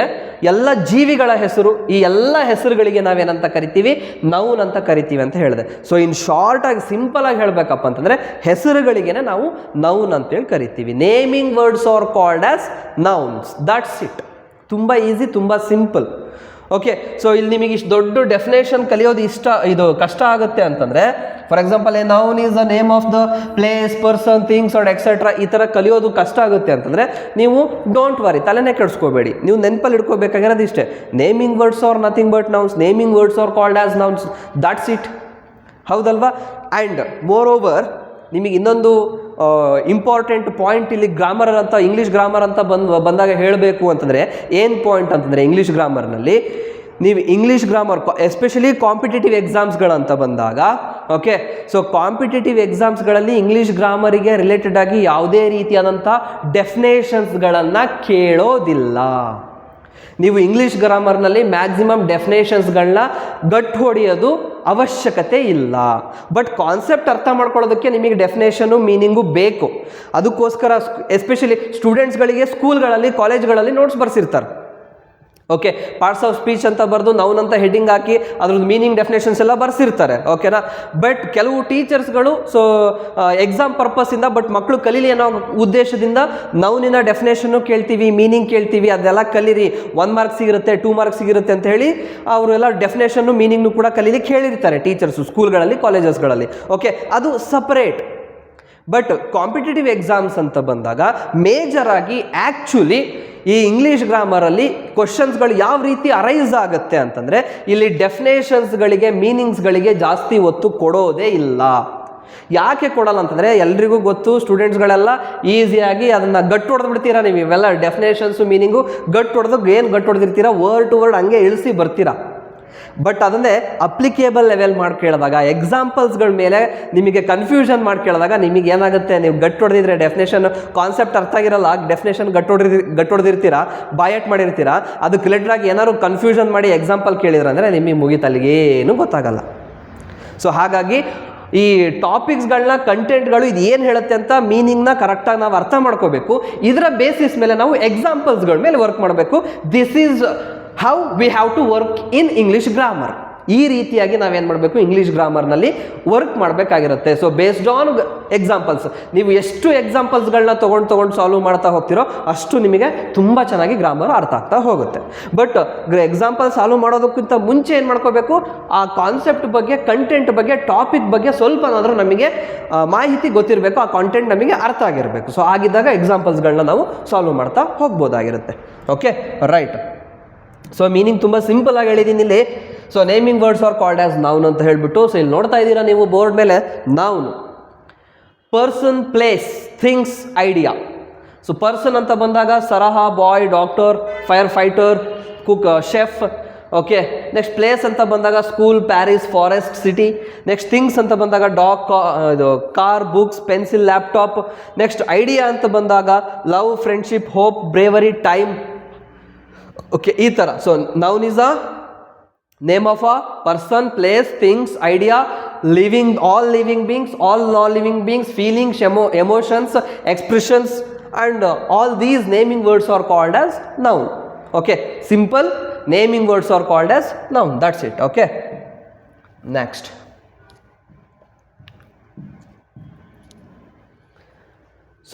ಎಲ್ಲ ಜೀವಿಗಳ ಹೆಸರು, ಈ ಎಲ್ಲ ಹೆಸರುಗಳಿಗೆ ನಾವೇನಂತ ಕರಿತೀವಿ? ನೌನ್ ಅಂತ ಕರಿತೀವಿ ಅಂತ ಹೇಳಿದೆ. ಸೊ ಇನ್ ಶಾರ್ಟಾಗಿ ಸಿಂಪಲಾಗಿ ಹೇಳಬೇಕಪ್ಪ ಅಂತಂದರೆ ಹೆಸರುಗಳಿಗೇನೆ ನಾವು ನೌನ್ ಅಂತೇಳಿ ಕರಿತೀವಿ. Naming words are called as nouns. That's it. ತುಂಬ ಈಸಿ, ತುಂಬ ಸಿಂಪಲ್. ಓಕೆ, ಸೊ ಇಲ್ಲಿ ನಿಮಗೆ ಇಷ್ಟು ದೊಡ್ಡ ಡೆಫಿನೇಷನ್ ಕಲಿಯೋದು ಕಷ್ಟ ಆಗುತ್ತೆ ಅಂತಂದರೆ, for example A noun is the name of the place, person, things are etcetera, ಈ ಥರ ಕಲಿಯೋದು ಕಷ್ಟ ಆಗುತ್ತೆ ಅಂತಂದರೆ ನೀವು ಡೋಂಟ್ ವರಿ, ತಲೆನೇ ಕೆಡಿಸ್ಕೋಬೇಡಿ. ನೀವು ನೆನಪಲ್ಲಿ ಇಟ್ಕೋಬೇಕಾಗಿರೋದು ಇಷ್ಟೇ: naming words are nothing but nouns, naming words are called as nouns. That's it. ಹೌದಲ್ವಾ? ಆ್ಯಂಡ್ ಮೋರ್ ಓವರ್ ನಿಮಗೆ ಇನ್ನೊಂದು ಇಂಪಾರ್ಟೆಂಟ್ ಪಾಯಿಂಟ್ ಇಲ್ಲಿ ಗ್ರಾಮರ್ ಅಂತ, ಇಂಗ್ಲೀಷ್ ಗ್ರಾಮರ್ ಅಂತ ಬಂದಾಗ ಹೇಳಬೇಕು ಅಂತಂದರೆ ಏನು ಪಾಯಿಂಟ್ ಅಂತಂದರೆ, ಇಂಗ್ಲೀಷ್ ಗ್ರಾಮರ್ನಲ್ಲಿ ನೀವು ಇಂಗ್ಲೀಷ್ ಗ್ರಾಮರ್ ಎಸ್ಪೆಷಲಿ ಕಾಂಪಿಟೇಟಿವ್ ಎಕ್ಸಾಮ್ಸ್ಗಳಂತ ಬಂದಾಗ, ಓಕೆ, ಸೊ ಕಾಂಪಿಟೇಟಿವ್ ಎಕ್ಸಾಮ್ಸ್ಗಳಲ್ಲಿ ಇಂಗ್ಲೀಷ್ ಗ್ರಾಮರಿಗೆ ರಿಲೇಟೆಡ್ ಆಗಿ ಯಾವುದೇ ರೀತಿಯಾದಂಥ ಡೆಫಿನೇಷನ್ಸ್ಗಳನ್ನು ಕೇಳೋದಿಲ್ಲ. ನೀವು ಇಂಗ್ಲೀಷ್ ಗ್ರಾಮರ್ನಲ್ಲಿ ಮ್ಯಾಕ್ಸಿಮಮ್ ಡೆಫಿನೇಷನ್ಸ್ಗಳನ್ನ ಗಟ್ಟು ಹೊಡೆಯೋದು ಅವಶ್ಯಕತೆ ಇಲ್ಲ. ಬಟ್ ಕಾನ್ಸೆಪ್ಟ್ ಅರ್ಥ ಮಾಡ್ಕೊಳ್ಳೋದಕ್ಕೆ ನಿಮಗೆ ಡೆಫಿನೇಷನು ಮೀನಿಂಗು ಬೇಕು. ಅದಕ್ಕೋಸ್ಕರ ಎಸ್ಪೆಷಲಿ ಸ್ಟೂಡೆಂಟ್ಸ್ಗಳಿಗೆ ಸ್ಕೂಲ್ಗಳಲ್ಲಿ ಕಾಲೇಜ್ಗಳಲ್ಲಿ ನೋಟ್ಸ್ ಬರ್ಸಿರ್ತಾರೆ. ಓಕೆ, ಪಾರ್ಟ್ಸ್ ಆಫ್ ಸ್ಪೀಚ್ ಅಂತ ಬರೆದು ನೌನ್ ಅಂತ ಹೆಡ್ಡಿಂಗ್ ಹಾಕಿ ಅದ್ರದ್ದು ಮೀನಿಂಗ್ ಡೆಫಿನೇಷನ್ಸ್ ಎಲ್ಲ ಬರ್ಸಿರ್ತಾರೆ. ಓಕೆನಾ? ಬಟ್ ಕೆಲವು ಟೀಚರ್ಸ್ಗಳು ಸೊ ಎಕ್ಸಾಮ್ ಪರ್ಪಸ್ಸಿಂದ, ಬಟ್ ಮಕ್ಕಳು ಕಲೀಲಿ ಅನ್ನೋ ಉದ್ದೇಶದಿಂದ ನೌನಿನ ಡೆಫಿನೇಷನ್ನು ಕೇಳ್ತೀವಿ, ಮೀನಿಂಗ್ ಕೇಳ್ತೀವಿ, ಅದೆಲ್ಲ ಕಲೀರಿ, 1 ಮಾರ್ಕ್ ಸಿಗಿರುತ್ತೆ, 2 ಮಾರ್ಕ್ ಸಿಗಿರುತ್ತೆ ಅಂತ ಹೇಳಿ ಅವರೆಲ್ಲ ಡೆಫಿನೇಷನ್ನು ಮೀನಿಂಗ್ನು ಕೂಡ ಕಲೀಲಿಕ್ಕೆ ಹೇಳಿರ್ತಾರೆ ಟೀಚರ್ಸು ಸ್ಕೂಲ್ಗಳಲ್ಲಿ, ಕಾಲೇಜಸ್ಗಳಲ್ಲಿ. ಓಕೆ, ಅದು ಸಪರೇಟ್. ಬಟ್ ಕಾಂಪಿಟೇಟಿವ್ ಎಕ್ಸಾಮ್ಸ್ ಅಂತ ಬಂದಾಗ ಮೇಜರ್ ಆಗಿ ಆ್ಯಕ್ಚುಲಿ ಈ ಇಂಗ್ಲೀಷ್ ಗ್ರಾಮರಲ್ಲಿ ಕ್ವಶನ್ಸ್ಗಳು ಯಾವ ರೀತಿ ಅರೈಸ್ ಆಗುತ್ತೆ ಅಂತಂದರೆ, ಇಲ್ಲಿ ಡೆಫಿನೇಷನ್ಸ್ಗಳಿಗೆ, ಮೀನಿಂಗ್ಸ್ಗಳಿಗೆ ಜಾಸ್ತಿ ಒತ್ತು ಕೊಡೋದೇ ಇಲ್ಲ. ಯಾಕೆ ಕೊಡಲ್ಲ ಅಂತಂದರೆ, ಎಲ್ರಿಗೂ ಗೊತ್ತು, ಸ್ಟೂಡೆಂಟ್ಸ್ಗಳೆಲ್ಲ ಈಸಿಯಾಗಿ ಅದನ್ನು ಗಟ್ಟು ಹೊಡೆದು ಬಿಡ್ತೀರಾ. ನೀವು ಇವೆಲ್ಲ ಡೆಫಿನೇಷನ್ಸು ಮೀನಿಂಗು ಗಟ್ಟು ಹೊಡೆದು ಏನು ಗಟ್ಟು ಹೊಡೆದಿರ್ತೀರಾ, ವರ್ಡ್ ಟು ವರ್ಡ್ ಹಂಗೆ ಇಳಿಸಿ ಬರ್ತೀರಾ. ಬಟ್ ಅದನ್ನೇ ಅಪ್ಲಿಕೇಬಲ್ ಲೆವೆಲ್ ಮಾಡಿ ಕೇಳಿದಾಗ, ಎಕ್ಸಾಂಪಲ್ಸ್ಗಳ ಮೇಲೆ ನಿಮಗೆ ಕನ್ಫ್ಯೂಷನ್ ಮಾಡಿ ಕೇಳಿದಾಗ ನಿಮಗೆ ಏನಾಗುತ್ತೆ, ನೀವು ಗಟ್ಟು ಹೊಡೆದಿದ್ರೆ ಡೆಫಿನೇಷನ್ ಕಾನ್ಸೆಪ್ಟ್ ಅರ್ಥ ಆಗಿರಲ್ಲ, ಡೆಫಿನೇಷನ್ ಗಟ್ಟು ಹೊಡೆದಿರ್ತೀರಾ, ಬಾಯಟ್ ಮಾಡಿರ್ತೀರಾ, ಅದಕ್ಕೆ ರಿಲೇಟೆಡ್ ಆಗಿ ಏನಾದ್ರು ಕನ್ಫ್ಯೂಷನ್ ಮಾಡಿ ಎಕ್ಸಾಂಪಲ್ ಕೇಳಿದ್ರೆ ಅಂದರೆ ನಿಮಗೆ ಮುಗಿತಲ್ಲಿಗೆ ಏನೂ ಗೊತ್ತಾಗಲ್ಲ. ಸೊ ಹಾಗಾಗಿ ಈ ಟಾಪಿಕ್ಸ್ಗಳನ್ನ, ಕಂಟೆಂಟ್ಗಳು ಇದು ಏನು ಹೇಳುತ್ತೆ ಅಂತ ಮೀನಿಂಗ್ನ ಕರೆಕ್ಟಾಗಿ ನಾವು ಅರ್ಥ ಮಾಡ್ಕೋಬೇಕು. ಇದರ ಬೇಸಿಸ್ ಮೇಲೆ ನಾವು ಎಕ್ಸಾಂಪಲ್ಸ್ಗಳ ಮೇಲೆ ವರ್ಕ್ ಮಾಡಬೇಕು. This is how we have to work in English grammar. ಈ ರೀತಿಯಾಗಿ ನಾವೇನು ಮಾಡಬೇಕು, ಇಂಗ್ಲೀಷ್ ಗ್ರಾಮರ್ನಲ್ಲಿ ವರ್ಕ್ ಮಾಡಬೇಕಾಗಿರುತ್ತೆ. ಸೊ ಬೇಸ್ಡ್ ಆನ್ ಎಕ್ಸಾಂಪಲ್ಸ್, ನೀವು ಎಷ್ಟು ಎಕ್ಸಾಂಪಲ್ಸ್ಗಳನ್ನ ತೊಗೊಂಡು ಸಾಲ್ವ್ ಮಾಡ್ತಾ ಹೋಗ್ತಿರೋ ಅಷ್ಟು ನಿಮಗೆ ತುಂಬ ಚೆನ್ನಾಗಿ ಗ್ರಾಮರ್ ಅರ್ಥ ಆಗ್ತಾ ಹೋಗುತ್ತೆ. ಬಟ್ ಎಕ್ಸಾಂಪಲ್ ಸಾಲ್ವ್ ಮಾಡೋದಕ್ಕಿಂತ ಮುಂಚೆ ಏನು ಮಾಡ್ಕೋಬೇಕು, ಆ ಕಾನ್ಸೆಪ್ಟ್ ಬಗ್ಗೆ, ಕಂಟೆಂಟ್ ಬಗ್ಗೆ, ಟಾಪಿಕ್ ಬಗ್ಗೆ ಸ್ವಲ್ಪನಾದರೂ ನಮಗೆ ಮಾಹಿತಿ ಗೊತ್ತಿರಬೇಕು, ಆ ಕಾಂಟೆಂಟ್ ನಮಗೆ ಅರ್ಥ ಆಗಿರಬೇಕು. ಸೊ ಆಗಿದ್ದಾಗ ಎಕ್ಸಾಂಪಲ್ಸ್ಗಳನ್ನ ನಾವು ಸಾಲ್ವ್ ಮಾಡ್ತಾ ಹೋಗ್ಬೋದಾಗಿರುತ್ತೆ. Okay, right. ಸೊ ಮೀನಿಂಗ್ ತುಂಬ ಸಿಂಪಲ್ ಆಗಿ ಹೇಳಿದ್ದೀನಿ ಇಲ್ಲಿ. So naming words are called as noun ಅಂತ ಹೇಳ್ಬಿಟ್ಟು, ಸೊ ಇಲ್ಲಿ ನೋಡ್ತಾ ಇದ್ದೀರಾ ನೀವು ಬೋರ್ಡ್ ಮೇಲೆ, noun person, place, things, idea. So person ಅಂತ ಬಂದಾಗ Sarah, boy, doctor, firefighter, cook, chef. Okay, next place ಅಂತ ಬಂದಾಗ school, Paris, forest, city. Next things ಅಂತ ಬಂದಾಗ ಡಾಗ್, ಇದು car, books, pencil, laptop. Next idea ಅಂತ ಬಂದಾಗ love, friendship, hope, bravery, time. Okay, ಈ ಥರ. So noun is a name of a person, place, things, idea, living, all living beings, all non living beings, feelings, emotions, expressions, and all these naming words are called as noun. Okay, simple naming words are called as noun. That's it. Okay, next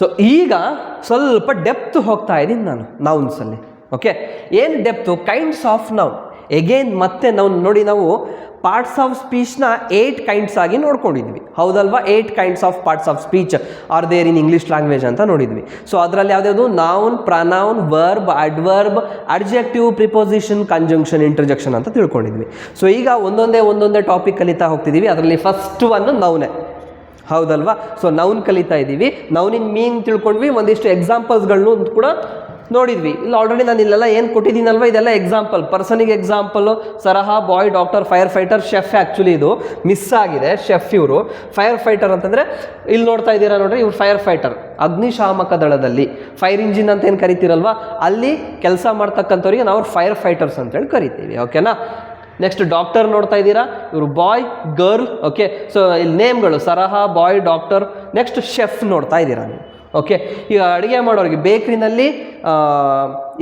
so ಈಗ ಸ್ವಲ್ಪ depth ಹೋಗ್ತಾ ಇದ್ದೀನಿ ನಾನು ನೌನ್ಸಲ್ಲಿ. Okay, ಏನು depth? Kinds of noun. Again ಮತ್ತೆ ನೋಡಿ, ನಾವು parts of ಸ್ಪೀಚ್ನ 8 kinds ಆಗಿ ನೋಡ್ಕೊಂಡಿದ್ವಿ, ಹೌದಲ್ವಾ? 8 kinds of parts of speech are there in English language ಅಂತ ನೋಡಿದ್ವಿ. ಸೊ ಅದರಲ್ಲಿ ಯಾವ್ದಾವುದು? Noun, pronoun, verb, adverb, adjective, preposition, conjunction, interjection ಅಂತ ತಿಳ್ಕೊಂಡಿದ್ವಿ. ಸೊ ಈಗ ಒಂದೊಂದೇ ಟಾಪಿಕ್ ಕಲಿತಾ ಹೋಗ್ತಿದ್ದೀವಿ. ಅದರಲ್ಲಿ ಫಸ್ಟ್ ಒನ್ ನೌನೇ, ಹೌದಲ್ವಾ? ಸೊ ನೌನ್ ಕಲಿತಾ ಇದ್ದೀವಿ. ನೌನಿನ ಮೀನ್ ತಿಳ್ಕೊಂಡ್ವಿ, ಒಂದಿಷ್ಟು ಎಕ್ಸಾಂಪಲ್ಸ್ಗಳನ್ನು ಕೂಡ ನೋಡಿದ್ವಿ. ಇಲ್ಲಿ ಆಲ್ರೆಡಿ ನಾನು ಇಲ್ಲೆಲ್ಲ ಏನು ಕೊಟ್ಟಿದ್ದೀನಲ್ವ, ಇದೆಲ್ಲ ಎಕ್ಸಾಂಪಲ್. ಪರ್ಸನಿಗೆ example Sarah, boy, doctor, firefighter, chef. Actually ಇದು ಮಿಸ್ ಆಗಿದೆ, ಶೆಫ್ ಇವರು. ಫೈರ್ ಫೈಟರ್ ಅಂತಂದರೆ ಇಲ್ಲಿ ನೋಡ್ತಾ ಇದ್ದೀರಾ ನೋಡ್ರಿ, ಇವ್ರು ಫೈರ್ ಫೈಟರ್, ಅಗ್ನಿಶಾಮಕ ದಳದಲ್ಲಿ ಫೈರ್ ಇಂಜಿನ್ ಅಂತ ಏನು ಕರಿತೀರಲ್ವ, ಅಲ್ಲಿ ಕೆಲಸ ಮಾಡ್ತಕ್ಕಂಥವ್ರಿಗೆ ನಾವು ಫೈರ್ ಫೈಟರ್ಸ್ ಅಂತೇಳಿ ಕರಿತೀವಿ. ಓಕೆನಾ? ನೆಕ್ಸ್ಟ್ ಡಾಕ್ಟರ್ ನೋಡ್ತಾ ಇದ್ದೀರಾ, ಇವರು ಬಾಯ್, ಗರ್ಲ್. ಓಕೆ, ಸೊ ಇಲ್ಲಿ ನೇಮ್ಗಳು ಸರಹ, ಬಾಯ್, ಡಾಕ್ಟರ್. ನೆಕ್ಸ್ಟ್ ಶೆಫ್ ನೋಡ್ತಾ ಇದ್ದೀರಾ ನೀವು. ಓಕೆ, ಈಗ ಅಡುಗೆ ಮಾಡೋರಿಗೆ ಬೇಕ್ರಿನಲ್ಲಿ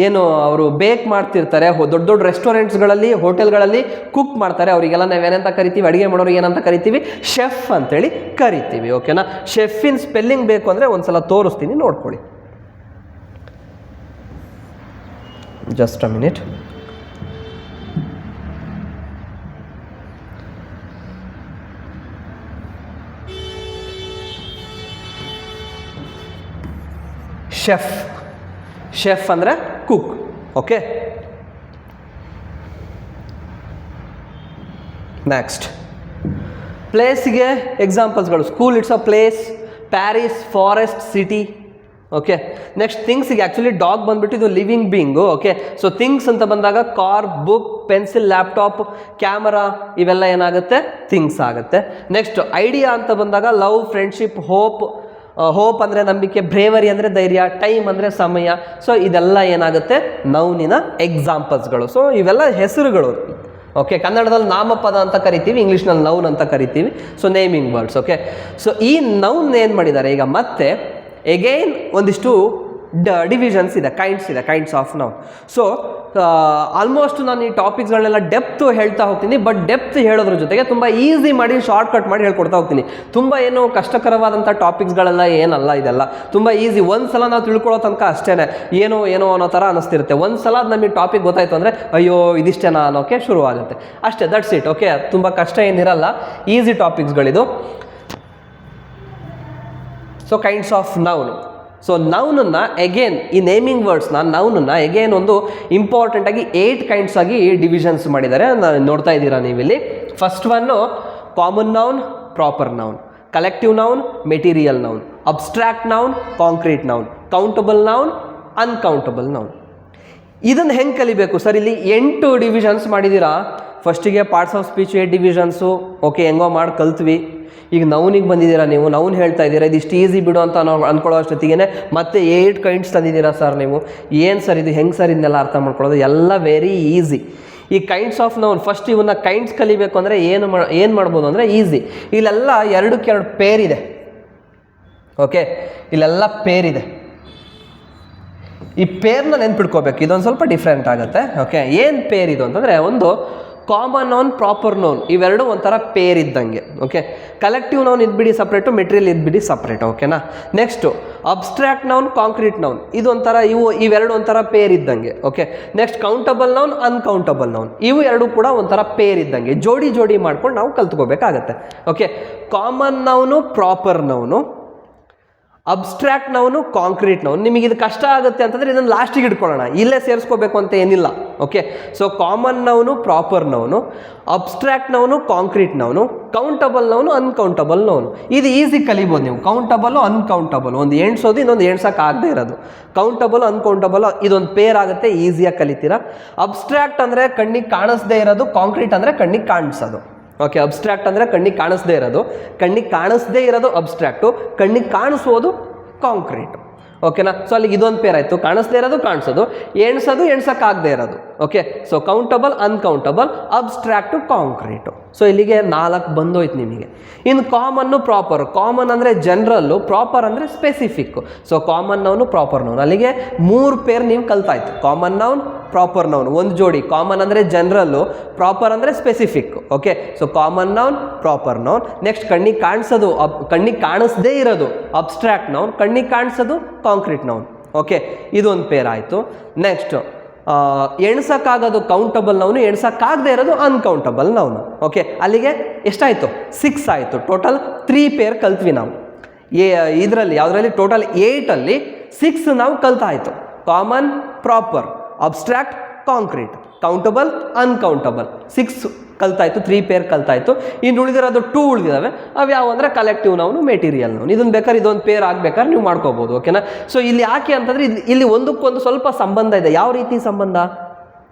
ಏನು ಅವರು ಬೇಕ್ ಮಾಡ್ತಿರ್ತಾರೆ, ದೊಡ್ಡ ದೊಡ್ಡ ರೆಸ್ಟೋರೆಂಟ್ಸ್ಗಳಲ್ಲಿ, ಹೋಟೆಲ್ಗಳಲ್ಲಿ ಕುಕ್ ಮಾಡ್ತಾರೆ, ಅವರಿಗೆಲ್ಲ ನಾವೇನಂತ ಕರಿತೀವಿ? ಅಡುಗೆ ಮಾಡೋರಿಗೆ ಏನಂತ ಕರಿತೀವಿ? ಶೆಫ್ ಅಂತೇಳಿ ಕರಿತೀವಿ. ಓಕೆನಾ? ಶೆಫಿನ ಸ್ಪೆಲ್ಲಿಂಗ್ ಬೇಕು ಅಂದರೆ ಒಂದ್ಸಲ ತೋರಿಸ್ತೀನಿ, ನೋಡ್ಕೊಳ್ಳಿ. Just a minute. Chef, chef ಅಂದರೆ ಕುಕ್. ಓಕೆ, ನೆಕ್ಸ್ಟ್ ಪ್ಲೇಸ್ಗೆ ಎಕ್ಸಾಂಪಲ್ಸ್ಗಳು, school it's a place, Paris forest city. Okay, next ಥಿಂಗ್ಸಿಗೆ ಆ್ಯಕ್ಚುಲಿ ಡಾಗ್ ಬಂದ್ಬಿಟ್ಟು ಇದು living being. Okay, so things ಅಂತ ಬಂದಾಗ car, book, pencil, laptop, camera ಇವೆಲ್ಲ ಏನಾಗುತ್ತೆ, ಥಿಂಗ್ಸ್ ಆಗುತ್ತೆ. ನೆಕ್ಸ್ಟ್ ಐಡಿಯಾ ಅಂತ ಬಂದಾಗ ಲವ್, ಫ್ರೆಂಡ್ಶಿಪ್, ಹೋಪ್. ಹೋಪ್ ಅಂದರೆ ನಂಬಿಕೆ, ಬ್ರೇವರಿ ಅಂದರೆ ಧೈರ್ಯ, ಟೈಮ್ ಅಂದರೆ ಸಮಯ. ಸೊ ಇದೆಲ್ಲ ಏನಾಗುತ್ತೆ, ನೌನಿನ ಎಕ್ಸಾಂಪಲ್ಸ್ಗಳು. ಸೊ ಇವೆಲ್ಲ ಹೆಸರುಗಳು. ಓಕೆ, ಕನ್ನಡದಲ್ಲಿ ನಾಮಪದ ಅಂತ ಕರಿತೀವಿ, ಇಂಗ್ಲೀಷ್ನಲ್ಲಿ ನೌನ್ ಅಂತ ಕರಿತೀವಿ. So naming words. Okay, so ಈ ನೌನ್ ಏನು ಮಾಡಿದ್ದಾರೆ ಈಗ ಮತ್ತೆ ಎಗೈನ್ ಒಂದಿಷ್ಟು ಡಿವಿಷನ್ಸ್ ಇದೆ, kinds of noun. So almost ನಾನು ಈ ಟಾಪಿಕ್ಸ್ಗಳನ್ನೆಲ್ಲ ಡೆಪ್ತ್ ಹೇಳ್ತಾ ಹೋಗ್ತೀನಿ, ಬಟ್ ಡೆಪ್ತ್ ಹೇಳೋದ್ರ ಜೊತೆಗೆ ತುಂಬ ಈಸಿ ಮಾಡಿ ಶಾರ್ಟ್ಕಟ್ ಮಾಡಿ ಹೇಳ್ಕೊಡ್ತಾ ಹೋಗ್ತೀನಿ. ತುಂಬ ಏನು ಕಷ್ಟಕರವಾದಂಥ ಟಾಪಿಕ್ಸ್ಗಳೆಲ್ಲ ಏನಲ್ಲ, ಇದೆಲ್ಲ ತುಂಬ ಈಸಿ. ಒಂದು ಸಲ ನಾವು ತಿಳ್ಕೊಳ್ಳೋ ತನಕ ಅಷ್ಟೇ ಏನೋ ಅನ್ನೋ ಥರ ಅನ್ನಿಸ್ತಿರುತ್ತೆ. ಒಂದು ಸಲ ನಮಗೆ ಟಾಪಿಕ್ ಗೊತ್ತಾಯಿತು ಅಂದರೆ ಅಯ್ಯೋ ಇದಿಷ್ಟೇನಾ ಅನ್ನೋಕ್ಕೆ ಶುರು ಆಗುತ್ತೆ ಅಷ್ಟೇ, ದಟ್ಸ್ ಇಟ್. ಓಕೆ, ತುಂಬ ಕಷ್ಟ ಏನಿರಲ್ಲ, ಈಸಿ ಟಾಪಿಕ್ಸ್ಗಳಿದು. So kinds of noun. So ನೌನನ್ನು ಎಗೇನ್ ಈ ನೇಮಿಂಗ್ ವರ್ಡ್ಸ್ನ ನೌನನ್ನು ಎಗೇನ್ ಒಂದು ಇಂಪಾರ್ಟೆಂಟಾಗಿ 8 ಕೈಂಡ್ಸ್ ಆಗಿ ಡಿವಿಷನ್ಸ್ ಮಾಡಿದ್ದಾರೆ, ನೋಡ್ತಾ ಇದ್ದೀರಾ ನೀವಿಲ್ಲಿ. First one common noun, proper noun, collective noun, material noun, abstract noun, concrete noun, countable noun, uncountable noun. ಇದನ್ನು ಹೆಂಗೆ ಕಲಿಬೇಕು ಸರ್? ಇಲ್ಲಿ 8 ಡಿವಿಷನ್ಸ್ ಮಾಡಿದ್ದೀರಾ. ಫಸ್ಟಿಗೆ parts of speech 8 divisions. Okay, ಹೆಂಗೋ ಮಾಡಿ ಕಲ್ತ್ವಿ. ಈಗ ನೌನಿಗೆ ಬಂದಿದ್ದೀರಾ ನೀವು, ನೌನ್ ಹೇಳ್ತಾ ಇದ್ದೀರಾ, ಇದಿಷ್ಟು ಈಸಿ ಬಿಡು ಅಂತ ನಾವು ಅಂದ್ಕೊಳ್ಳೋ ಅಷ್ಟೊತ್ತಿಗೆ ಮತ್ತೆ 8 ಕೈಂಡ್ಸ್ ತಂದಿದ್ದೀರಾ ಸರ್ ನೀವು. ಏನು ಸರ್ ಇದು, ಹೆಂಗೆ ಸರ್ ಇದನ್ನೆಲ್ಲ ಅರ್ಥ ಮಾಡ್ಕೊಳ್ಳೋದು? ಎಲ್ಲ ವೆರಿ ಈಸಿ. ಈ ಕೈಂಡ್ಸ್ ಆಫ್ ನೌನ್ ಫಸ್ಟ್ ಇವನ್ನ ಕೈಂಡ್ಸ್ ಕಲಿಬೇಕು ಅಂದರೆ ಏನು ಮಾಡ್ಬೋದು ಅಂದರೆ ಈಸಿ. ಇಲ್ಲೆಲ್ಲ 2 ಪೇರ್ ಇದೆ. ಓಕೆ, ಇಲ್ಲೆಲ್ಲ ಪೇರ್ ಇದೆ. ಈ ಪೇರ್ನ ನೆನ್ಪಿಡ್ಕೋಬೇಕು, ಇದೊಂದು ಸ್ವಲ್ಪ ಡಿಫ್ರೆಂಟ್ ಆಗುತ್ತೆ. ಓಕೆ, ಏನು ಪೇರ್ ಇದು ಅಂತಂದರೆ, ಒಂದು ಕಾಮನ್ ನೌನ್, ಪ್ರಾಪರ್ ನೌನ್ ಇವೆರಡು ಒಂಥರ ಪೇರ್ ಇದ್ದಂಗೆ. ಓಕೆ, ಕಲೆಕ್ಟಿವ್ ನೌನ್ ಇದ್ಬಿಡಿ ಸಪ್ರೇಟು, ಮೆಟೀರಿಯಲ್ ಇದ್ಬಿಡಿ ಸಪ್ರೇಟ್. ಓಕೆನಾ. Next abstract noun, concrete noun ಇದೊಂಥರ, ಇವೆರಡು ಒಂಥರ ಪೇರ್ ಇದ್ದಂಗೆ. Okay, next countable noun, uncountable noun ಇವು ಎರಡು ಕೂಡ ಒಂಥರ ಪೇರ್ ಇದ್ದಂಗೆ. ಜೋಡಿ ಮಾಡ್ಕೊಂಡು ನಾವು ಕಲ್ತ್ಕೋಬೇಕಾಗತ್ತೆ. Okay, common noun, proper noun, abstract noun, concrete noun. ನಿಮಗೆ ಇದು ಕಷ್ಟ ಆಗುತ್ತೆ ಅಂತಂದರೆ ಇದನ್ನು ಲಾಸ್ಟಿಗೆ ಇಟ್ಕೊಳ್ಳೋಣ, ಇಲ್ಲೇ ಸೇರಿಸ್ಕೋಬೇಕು ಅಂತ ಏನಿಲ್ಲ. Okay, so common noun, proper noun, abstract noun, concrete noun, countable noun, uncountable noun. ಇದು ಈಸಿ ಕಲಿಬೋದು ನೀವು. ಕೌಂಟಬಲ್, ಅನ್ಕೌಂಟಬಲ್, ಒಂದು ಎಣ್ಸೋದು, ಇನ್ನೊಂದು ಎಣ್ಸೋಕ್ಕಾಗದೇ ಇರೋದು. ಕೌಂಟಬಲ್, ಅನ್ಕೌಂಟಬಲ್ ಇದೊಂದು ಪೇರ್ ಆಗುತ್ತೆ, ಈಸಿಯಾಗಿ ಕಲಿತೀರಾ. ಅಬ್ಸ್ಟ್ರಾಕ್ಟ್ ಅಂದರೆ ಕಣ್ಣಿಗೆ ಕಾಣಿಸ್ದೇ ಇರೋದು, ಕಾಂಕ್ರೀಟ್ ಅಂದರೆ ಕಣ್ಣಿಗೆ ಕಾಣಿಸೋದು. ಓಕೆ, ಅಬ್ಸ್ಟ್ರಾಕ್ಟ್ ಅಂದರೆ ಕಣ್ಣಿಗೆ ಕಾಣಿಸ್ದೇ ಇರೋದು ಅಬ್ಸ್ಟ್ರಾಕ್ಟು, ಕಣ್ಣಿಗೆ ಕಾಣಿಸೋದು ಕಾಂಕ್ರೀಟ್. ಓಕೆನಾ. ಸೊ ಅಲ್ಲಿಗೆ ಇದೊಂದು ಪೇರ್ ಆಯಿತು, ಕಾಣಿಸ್ದೇ ಇರೋದು, ಕಾಣಿಸೋದು, ಎಣ್ಸೋಕ್ಕಾಗದೇ ಇರೋದು. Okay, so countable, uncountable, abstract, concrete. So ಇಲ್ಲಿಗೆ 4 ಬಂದೋಯ್ತು ನಿಮಗೆ. ಇನ್ನು ಕಾಮನ್ನು, ಪ್ರಾಪರ್. ಕಾಮನ್ ಅಂದರೆ ಜನರಲ್ಲು, ಪ್ರಾಪರ್ ಅಂದರೆ specific. So common noun, proper noun, ಅಲ್ಲಿಗೆ 3 ಪೇರ್ ನೀವು ಕಲ್ತಾಯ್ತು. ಕಾಮನ್ ನೌನ್, ಪ್ರಾಪರ್ ನೌನ್ ಒಂದು ಜೋಡಿ. ಕಾಮನ್ ಅಂದರೆ ಜನರಲ್ಲು, ಪ್ರಾಪರ್ ಅಂದರೆ specific. Okay, so common noun, proper noun. Next ಕಣ್ಣಿಗೆ ಕಾಣಿಸೋದು, ಕಣ್ಣಿಗೆ ಕಾಣಿಸ್ದೇ ಇರೋದು ಅಬ್ಸ್ಟ್ರಾಕ್ಟ್ ನೌನ್, ಕಣ್ಣಿಗೆ ಕಾಣಿಸೋದು ಕಾಂಕ್ರೀಟ್ ನೌನ್. ಓಕೆ, ಇದೊಂದು ಪೇರ್ ಆಯಿತು. ನೆಕ್ಸ್ಟ್ ಎಣ್ಸಕ್ಕಾಗೋದು ಕೌಂಟಬಲ್ ನೌನು, ಎಣ್ಸಕ್ಕಾಗದೇ ಇರೋದು ಅನ್ಕೌಂಟಬಲ್ ನೌನು. ಓಕೆ, ಅಲ್ಲಿಗೆ ಎಷ್ಟಾಯಿತು? 6 ಆಯಿತು. ಟೋಟಲ್ 3 ಪೇರ್ ಕಲ್ತ್ವಿ ನಾವು. ಯಾವುದರಲ್ಲಿ ಟೋಟಲ್ 8ಅಲ್ಲಿ 6 ನಾವು ಕಲ್ತಾಯಿತು. Common, proper, abstract, concrete, countable, uncountable 6 ಕಲ್ತಾಯಿತು. 3 ಪೇರ್ ಕಲ್ತಾಯಿತು. ಇನ್ನು ಉಳಿದಿರೋದು 2 ಉಳಿದಿದ್ದಾವೆ. ಅವು ಯಾವ ಅಂದರೆ ಕಲೆಕ್ಟಿವ್ ನೌನು, ಮೆಟೀರಿಯಲ್ ನೌನ್. ಇದನ್ನು ಬೇಕಾದ್ರೆ ಇದೊಂದು ಪೇರ್ ಆಗಬೇಕಾದ್ರೆ ನೀವು ಮಾಡ್ಕೋಬೋದು. ಓಕೆನಾ. ಸೊ ಇಲ್ಲಿ ಯಾಕೆ ಅಂತಂದರೆ ಇಲ್ಲಿ ಒಂದಕ್ಕೊಂದು ಸ್ವಲ್ಪ ಸಂಬಂಧ ಇದೆ. ಯಾವ ರೀತಿ ಸಂಬಂಧ?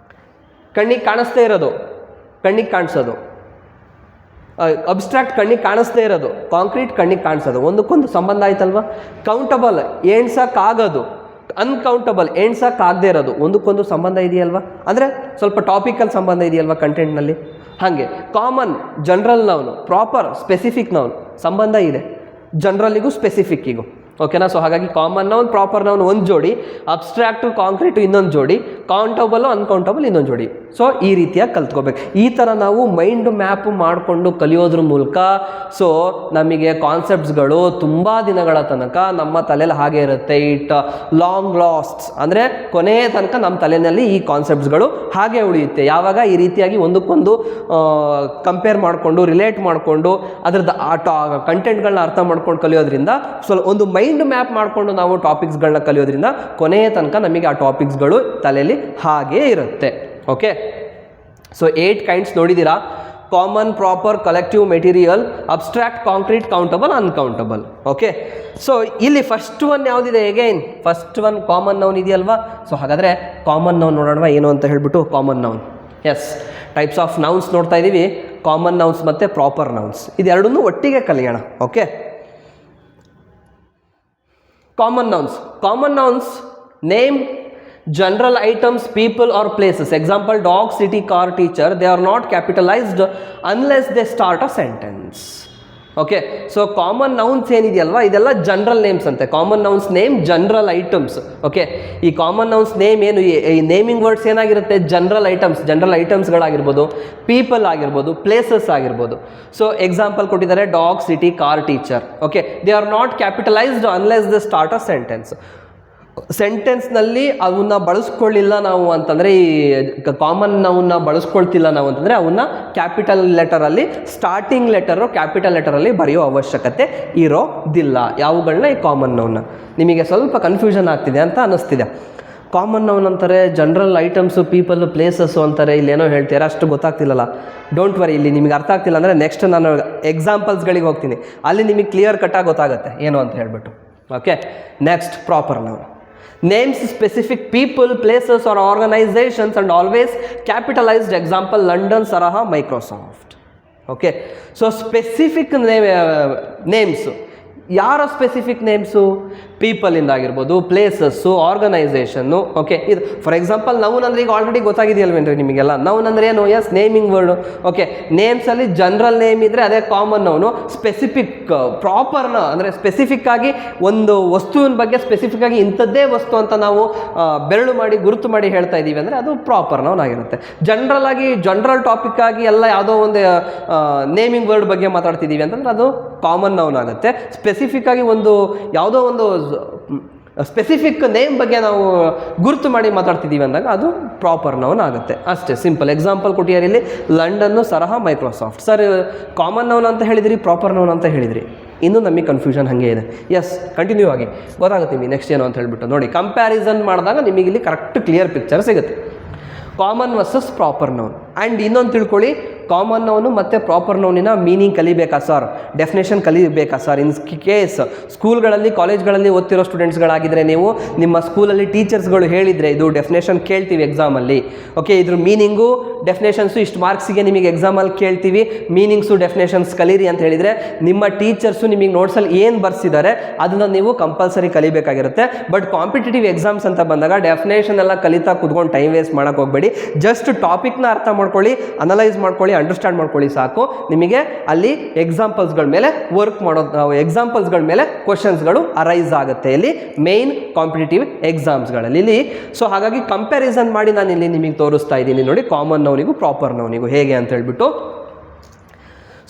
ಕಣ್ಣಿಗೆ ಕಾಣಿಸ್ದೇ ಇರೋದು, ಕಣ್ಣಿಗೆ ಕಾಣಿಸೋದು. ಅಬ್ಸ್ಟ್ರಾಕ್ಟ್ ಕಣ್ಣಿಗೆ ಕಾಣಿಸ್ದೇ ಇರೋದು, ಕಾಂಕ್ರೀಟ್ ಕಣ್ಣಿಗೆ ಕಾಣಿಸೋದು, ಒಂದಕ್ಕೊಂದು ಸಂಬಂಧ ಆಯ್ತಲ್ವ. ಕೌಂಟಬಲ್ ಎಣ್ಸಕ್ಕಾಗೋದು, ಅನ್ಕೌಂಟಬಲ್ ಎಣ್ಸಕ್ಕಾಗದೇ ಇರೋದು, ಒಂದಕ್ಕೊಂದು ಸಂಬಂಧ ಇದೆಯಲ್ವಾ. ಅಂದರೆ ಸ್ವಲ್ಪ ಟಾಪಿಕಲ್ ಸಂಬಂಧ ಇದೆಯಲ್ವಾ ಕಂಟೆಂಟ್ನಲ್ಲಿ. ಹಾಗೆ common general noun, proper specific noun ಸಂಬಂಧ ಇದೆ, ಜನರಲ್ಲಿಗೂ ಸ್ಪೆಸಿಫಿಕ್ಕಿಗೂ. ಓಕೆನಾ. ಸೊ ಹಾಗಾಗಿ ಕಾಮನ್ ನೌನ್, ಪ್ರಾಪರ್ ನೌನ್ ಒಂದು ಜೋಡಿ, ಅಬ್ಸ್ಟ್ರಾಕ್ಟು, ಕಾಂಕ್ರೀಟು ಇನ್ನೊಂದು ಜೋಡಿ, ಕೌಂಟಬಲ್, ಅನ್ಕೌಂಟಬಲ್ ಇನ್ನೊಂದು ಜೋಡಿ. ಸೊ ಈ ರೀತಿಯಾಗಿ ಕಲ್ತ್ಕೋಬೇಕು. ಈ ಥರ ನಾವು ಮೈಂಡ್ ಮ್ಯಾಪ್ ಮಾಡಿಕೊಂಡು ಕಲಿಯೋದ್ರ ಮೂಲಕ ಸೊ ನಮಗೆ ಕಾನ್ಸೆಪ್ಟ್ಸ್ಗಳು ತುಂಬ ದಿನಗಳ ತನಕ ನಮ್ಮ ತಲೆಯಲ್ಲಿ ಹಾಗೆ ಇರುತ್ತೆ. ಇಟ್ ಲಾಂಗ್ ಲಾಸ್ಟ್ಸ್ ಅಂದರೆ ಕೊನೆಯ ತನಕ ನಮ್ಮ ತಲೆಯಲ್ಲಿ ಈ ಕಾನ್ಸೆಪ್ಟ್ಸ್ಗಳು ಹಾಗೆ ಉಳಿಯುತ್ತೆ. ಯಾವಾಗ ಈ ರೀತಿಯಾಗಿ ಒಂದಕ್ಕೊಂದು ಕಂಪೇರ್ ಮಾಡಿಕೊಂಡು, ರಿಲೇಟ್ ಮಾಡಿಕೊಂಡು, ಅದರದ್ದು ಕಂಟೆಂಟ್ಗಳನ್ನ ಅರ್ಥ ಮಾಡ್ಕೊಂಡು ಕಲಿಯೋದ್ರಿಂದ ಸ್ವಲ್ಪ ಒಂದು ಮೈಂಡ್ ಮ್ಯಾಪ್ ಮಾಡಿಕೊಂಡು ನಾವು ಟಾಪಿಕ್ಸ್ಗಳನ್ನ ಕಲಿಯೋದ್ರಿಂದ ಕೊನೆಯ ತನಕ ನಮಗೆ ಆ ಟಾಪಿಕ್ಸ್ಗಳು ತಲೆಯಲ್ಲಿ ಹಾಗೇ ಇರುತ್ತೆ. ಓಕೆ, ಸೊ 8 ಕೈಂಡ್ಸ್ ನೋಡಿದ್ದೀರಾ. Common, proper, collective, material, abstract, concrete, countable, uncountable. Okay, so ಇಲ್ಲಿ ಫಸ್ಟ್ ಒನ್ ಯಾವುದಿದೆ? Again first one common noun ಇದೆಯಲ್ವಾ? ಸೊ ಹಾಗಾದರೆ ಕಾಮನ್ ನೌನ್ ನೋಡೋಣ ಏನು ಅಂತ ಹೇಳ್ಬಿಟ್ಟು. Common noun, yes, types of nouns ನೋಡ್ತಾ ಇದ್ದೀವಿ. ಕಾಮನ್ ನೌನ್ಸ್ ಮತ್ತು ಪ್ರಾಪರ್ ನೌನ್ಸ್ ಇದೆರಡನ್ನೂ ಒಟ್ಟಿಗೆ ಕಲಿಯೋಣ. Okay, common nouns. Common nouns name general items, people or places. Example, dog, city, car, teacher. They are not capitalized unless they start a sentence. Okay, so common nouns ಏನಿದೆಯಲ್ವಾ ಇದೆಲ್ಲ general names ಅಂತೆ. Common nouns name general items. Okay, ಈ common nouns name ಏನು, ಈ naming words ಏನಾಗಿರುತ್ತೆ? General ಐಟಮ್ಸ್ಗಳಾಗಿರ್ಬೋದು, people ಆಗಿರ್ಬೋದು, places ಆಗಿರ್ಬೋದು. ಸೊ ಎಕ್ಸಾಂಪಲ್ ಕೊಟ್ಟಿದ್ದಾರೆ, dog, city, car, teacher. Okay, they are not capitalized unless they start a sentence. ಸೆಂಟೆನ್ಸ್ನಲ್ಲಿ ಅವನ್ನ ಬಳಸ್ಕೊಳ್ಳಿಲ್ಲ ನಾವು ಅಂತಂದರೆ, ಈ ಕಾಮನ್ ನೌನ್ನ ಬಳಸ್ಕೊಳ್ತಿಲ್ಲ ನಾವು ಅಂತಂದರೆ ಅವನ್ನ ಕ್ಯಾಪಿಟಲ್ ಲೆಟರಲ್ಲಿ, ಸ್ಟಾರ್ಟಿಂಗ್ ಲೆಟರು ಕ್ಯಾಪಿಟಲ್ ಲೆಟರಲ್ಲಿ ಬರೆಯೋ ಅವಶ್ಯಕತೆ ಇರೋದಿಲ್ಲ. ಯಾವುಗಳನ್ನ? ಈ ಕಾಮನ್ ನೌನ್ನ. ನಿಮಗೆ ಸ್ವಲ್ಪ ಕನ್ಫ್ಯೂಷನ್ ಆಗ್ತಿದೆ ಅಂತ ಅನ್ನಿಸ್ತಿದೆ. ಕಾಮನ್ ನೌನ್ ಅಂತಾರೆ, ಜನರಲ್ ಐಟಮ್ಸು, ಪೀಪಲ್, ಪ್ಲೇಸಸ್ಸು ಅಂತಾರೆ, ಇಲ್ಲೇನೋ ಹೇಳ್ತೀರಾ, ಅಷ್ಟು ಗೊತ್ತಾಗ್ತಿಲ್ಲಲ್ಲ. ಡೋಂಟ್ ವರಿ, ಇಲ್ಲಿ ನಿಮಗೆ ಅರ್ಥ ಆಗ್ತಿಲ್ಲ ಅಂದರೆ ನೆಕ್ಸ್ಟ್ ನಾನು ಎಕ್ಸಾಂಪಲ್ಸ್ಗಳಿಗೆ ಹೋಗ್ತೀನಿ, ಅಲ್ಲಿ ನಿಮಗೆ ಕ್ಲಿಯರ್ ಕಟ್ಟಾಗಿ ಗೊತ್ತಾಗುತ್ತೆ ಏನು ಅಂತ ಹೇಳ್ಬಿಟ್ಟು. Okay, next proper noun. Names specific people, places or organizations and always capitalized. Example, London, Saraha, Microsoft. Okay, so specific names. ಯಾರ ಸ್ಪೆಸಿಫಿಕ್ ನೇಮ್ಸು? ಪೀಪಲ್ ಇಂದಾಗಿರ್ಬೋದು, ಪ್ಲೇಸಸ್ಸು, ಆರ್ಗನೈಸೇಷನ್ನು. ಓಕೆ, ಇದು ಫಾರ್ ಎಕ್ಸಾಂಪಲ್ ನೌನ್ ಅಂದರೆ ಈಗ ಆಲ್ರೆಡಿ ಗೊತ್ತಾಗಿದೆಯಲ್ವೇನ್ರಿ ನಿಮಗೆಲ್ಲ. Noun ಅಂದರೆ ಏನು? Yes, naming word. Okay, ನೇಮ್ಸಲ್ಲಿ ಜನರಲ್ ನೇಮ್ ಇದ್ದರೆ ಅದೇ ಕಾಮನ್ ನೌನು. ಸ್ಪೆಸಿಫಿಕ್ ಪ್ರಾಪರ್ನ ಅಂದರೆ ಸ್ಪೆಸಿಫಿಕ್ ಆಗಿ ಒಂದು ವಸ್ತುವಿನ ಬಗ್ಗೆ ಸ್ಪೆಸಿಫಿಕ್ ಆಗಿ ಇಂಥದ್ದೇ ವಸ್ತು ಅಂತ ನಾವು ಬೆರಳು ಮಾಡಿ ಗುರುತು ಮಾಡಿ ಹೇಳ್ತಾ ಇದ್ದೀವಿ ಅಂದರೆ ಅದು ಪ್ರಾಪರ್ ನೌನ್ ಆಗಿರುತ್ತೆ. ಜನರಲ್ ಆಗಿ ಜನರಲ್ ಟಾಪಿಕ್ ಆಗಿ ಎಲ್ಲ ಯಾವುದೋ ಒಂದು ನೇಮಿಂಗ್ ವರ್ಡ್ ಬಗ್ಗೆ ಮಾತಾಡ್ತಿದ್ದೀವಿ ಅಂತಂದ್ರೆ ಅದು ಕಾಮನ್ ನೌನ್ ಆಗುತ್ತೆ. ಸ್ಪೆಸಿಫಿಕ್ ಆಗಿ ಒಂದು ಯಾವುದೋ ಒಂದು ಸ್ಪೆಸಿಫಿಕ್ ನೇಮ್ ಬಗ್ಗೆ ನಾವು ಗುರುತು ಮಾಡಿ ಮಾತಾಡ್ತಿದ್ದೀವಿ ಅಂದಾಗ ಅದು ಪ್ರಾಪರ್ ನೌನ್ ಆಗುತ್ತೆ. ಅಷ್ಟೇ, ಸಿಂಪಲ್. ಎಕ್ಸಾಂಪಲ್ ಕೊಟ್ಟಿದ್ದಾರೆ ಇಲ್ಲಿ, London, Sarah, Microsoft. Sir common noun ಅಂತ ಹೇಳಿದ್ರಿ, ಪ್ರಾಪರ್ ನೌನ್ ಅಂತ ಹೇಳಿದ್ರಿ, ಇನ್ನೂ ನಮಗೆ ಕನ್ಫ್ಯೂಷನ್ ಹಾಗೆ ಇದೆ. ಎಸ್, ಕಂಟಿನ್ಯೂ ಆಗಿ ಗೊತ್ತಾಗುತ್ತೆ ನಿಮಗೆ ನೆಕ್ಸ್ಟ್ ಏನು ಅಂತ ಹೇಳ್ಬಿಟ್ಟು. ನೋಡಿ, ಕಂಪ್ಯಾರಿಸನ್ ಮಾಡಿದಾಗ ನಿಮಗೆ ಇಲ್ಲಿ ಕರೆಕ್ಟ್ ಕ್ಲಿಯರ್ ಪಿಕ್ಚರ್ ಸಿಗುತ್ತೆ. Common versus proper noun. And ಇನ್ನೊಂದು ತಿಳ್ಕೊಳ್ಳಿ, ಕಾಮನ್ ನೌನು ಮತ್ತು ಪ್ರಾಪರ್ ನೌನಿನ ಮೀನಿಂಗ್ ಕಲಿಬೇಕಾ ಸರ್, ಡೆಫಿನೇಷನ್ ಕಲಿಬೇಕಾ ಸರ್? ಇನ್ ಕೇಸ್ ಸ್ಕೂಲ್ಗಳಲ್ಲಿ, ಕಾಲೇಜ್ಗಳಲ್ಲಿ ಓದ್ತಿರೋ ಸ್ಟೂಡೆಂಟ್ಸ್ಗಳಾಗಿದ್ದರೆ, ನೀವು ನಿಮ್ಮ ಸ್ಕೂಲಲ್ಲಿ ಟೀಚರ್ಸ್ಗಳು ಹೇಳಿದರೆ ಇದು ಡೆಫಿನೇಷನ್ ಕೇಳ್ತೀವಿ ಎಕ್ಸಾಮಲ್ಲಿ. ಓಕೆ, ಇದ್ರ ಮೀನಿಂಗು ಡೆಫಿನೇಷನ್ಸು ಇಷ್ಟು ಮಾರ್ಕ್ಸಿಗೆ ನಿಮಗೆ ಎಕ್ಸಾಮಲ್ಲಿ ಕೇಳ್ತೀವಿ, ಮೀನಿಂಗ್ಸು ಡೆಫಿನೇಷನ್ಸ್ ಕಲೀರಿ ಅಂತ ಹೇಳಿದರೆ ನಿಮ್ಮ ಟೀಚರ್ಸು ನಿಮಗೆ ನೋಟ್ಸಲ್ಲಿ ಏನು ಬರ್ಸಿದ್ದಾರೆ ಅದನ್ನು ನೀವು ಕಂಪಲ್ಸರಿ ಕಲಿಬೇಕಾಗಿರುತ್ತೆ. ಬಟ್ ಕಾಂಪಿಟೇಟಿವ್ ಎಕ್ಸಾಮ್ಸ್ ಅಂತ ಬಂದಾಗ ಡೆಫಿನೇಷನ್ ಎಲ್ಲ ಕಲಿತಾ ಕೂತ್ಕೊಂಡು ಟೈಮ್ ವೇಸ್ಟ್ ಮಾಡೋಕ್ಕೆ ಹೋಗಬೇಡಿ. ಜಸ್ಟ್ ಟಾಪಿಕ್ನ ಅರ್ಥ ಮಾಡ್ಕೊಳ್ಳಿ, ಅನಲೈಸ್ ಮಾಡ್ಕೊಳ್ಳಿ, ಅಂಡರ್ಸ್ಟ್ಯಾಂಡ್ ಮಾಡ್ಕೊಳ್ಳಿ, ಸಾಕು. ನಿಮಗೆ ಅಲ್ಲಿ ಎಕ್ಸಾಂಪಲ್ಸ್ಗಳ ಮೇಲೆ ವರ್ಕ್ ಮಾಡೋದು, ಎಕ್ಸಾಂಪಲ್ಸ್ಗಳ ಮೇಲೆ ಕ್ವಶನ್ಸ್ಗಳು ಅರೈಸ್ ಆಗುತ್ತೆ ಇಲ್ಲಿ ಮೇನ್ ಕಾಂಪಿಟೇಟಿವ್ ಎಕ್ಸಾಮ್ಸ್ಗಳಲ್ಲಿ ಇಲ್ಲಿ. ಸೊ ಹಾಗಾಗಿ ಕಂಪ್ಯಾರಿಸನ್ ಮಾಡಿ ನಾನು ಇಲ್ಲಿ ನಿಮಗೆ ತೋರಿಸ್ತಾ ಇದ್ದೀನಿ ನೋಡಿ, ಕಾಮನ್ ನೌನಿಗೂ ಪ್ರಾಪರ್ ನೌನಿಗೂ ಹೇಗೆ ಅಂತ ಹೇಳ್ಬಿಟ್ಟು.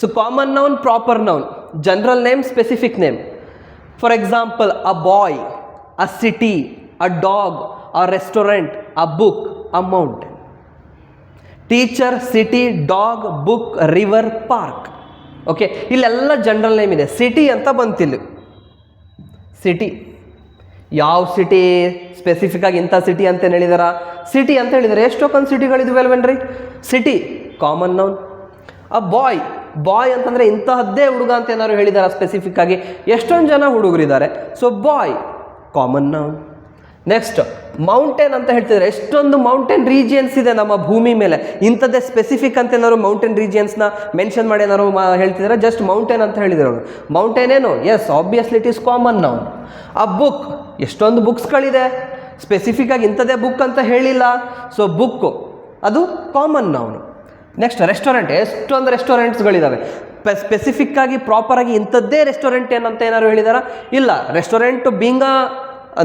So common noun, proper noun, general name, specific name. For example, a boy, a city, a dog, a restaurant, a book, a mountain. Teacher, city, dog, book, river, park. Okay, ಇಲ್ಲೆಲ್ಲ general name ಇದೆ. City ಅಂತ ಬಂತಿಲ್ಲ. City ಯಾವ city specific ಆಗಿ ಇಂಥ city ಅಂತ ಹೇಳಿದಾರ? City ಅಂತ ಹೇಳಿದರೆ ಎಷ್ಟೊಂದು ಸಿಟಿಗಳಿದ್ವಿ ಅಲ್ವೇನ್ರಿ? City common noun. A boy, boy ಅಂತಂದರೆ ಇಂತಹದ್ದೇ ಹುಡುಗ ಅಂತ ಏನಾದ್ರು ಹೇಳಿದಾರ ಸ್ಪೆಸಿಫಿಕ್ ಆಗಿ? ಎಷ್ಟೊಂದು ಜನ ಹುಡುಗರಿದ್ದಾರೆ, so boy common noun. Next mountain ಅಂತ ಹೇಳ್ತಿದ್ದಾರೆ. ಎಷ್ಟೊಂದು ಮೌಂಟೇನ್ ರೀಜಿಯನ್ಸ್ ಇದೆ ನಮ್ಮ ಭೂಮಿ ಮೇಲೆ, ಇಂಥದ್ದೇ ಸ್ಪೆಸಿಫಿಕ್ ಅಂತ ಏನಾದ್ರು ಮೌಂಟೇನ್ ರೀಜಿಯನ್ಸ್ನ ಮೆನ್ಷನ್ ಮಾಡಿ ಏನಾದ್ರು ಹೇಳ್ತಿದ್ದಾರೆ? ಜಸ್ಟ್ ಮೌಂಟೇನ್ ಅಂತ ಹೇಳಿದ್ರು. ಮೌಂಟೇನ್ ಏನು? Yes, obviously it is common noun. ಆ ಬುಕ್, ಎಷ್ಟೊಂದು ಬುಕ್ಸ್ಗಳಿದೆ, ಸ್ಪೆಸಿಫಿಕ್ ಆಗಿ ಇಂಥದ್ದೇ ಬುಕ್ ಅಂತ ಹೇಳಿಲ್ಲ, ಸೊ ಬುಕ್ಕು ಅದು ಕಾಮನ್ ನೌನು. ನೆಕ್ಸ್ಟ್ ರೆಸ್ಟೋರೆಂಟ್, ಎಷ್ಟೊಂದು ರೆಸ್ಟೋರೆಂಟ್ಸ್ಗಳಿದ್ದಾವೆ, ಸ್ಪೆಸಿಫಿಕ್ ಆಗಿ ಪ್ರಾಪರಾಗಿ ಇಂಥದ್ದೇ ರೆಸ್ಟೋರೆಂಟ್ ಏನಂತ ಏನಾದ್ರು ಹೇಳಿದಾರ? ಇಲ್ಲ. ರೆಸ್ಟೋರೆಂಟ್ ಬೀಂಗ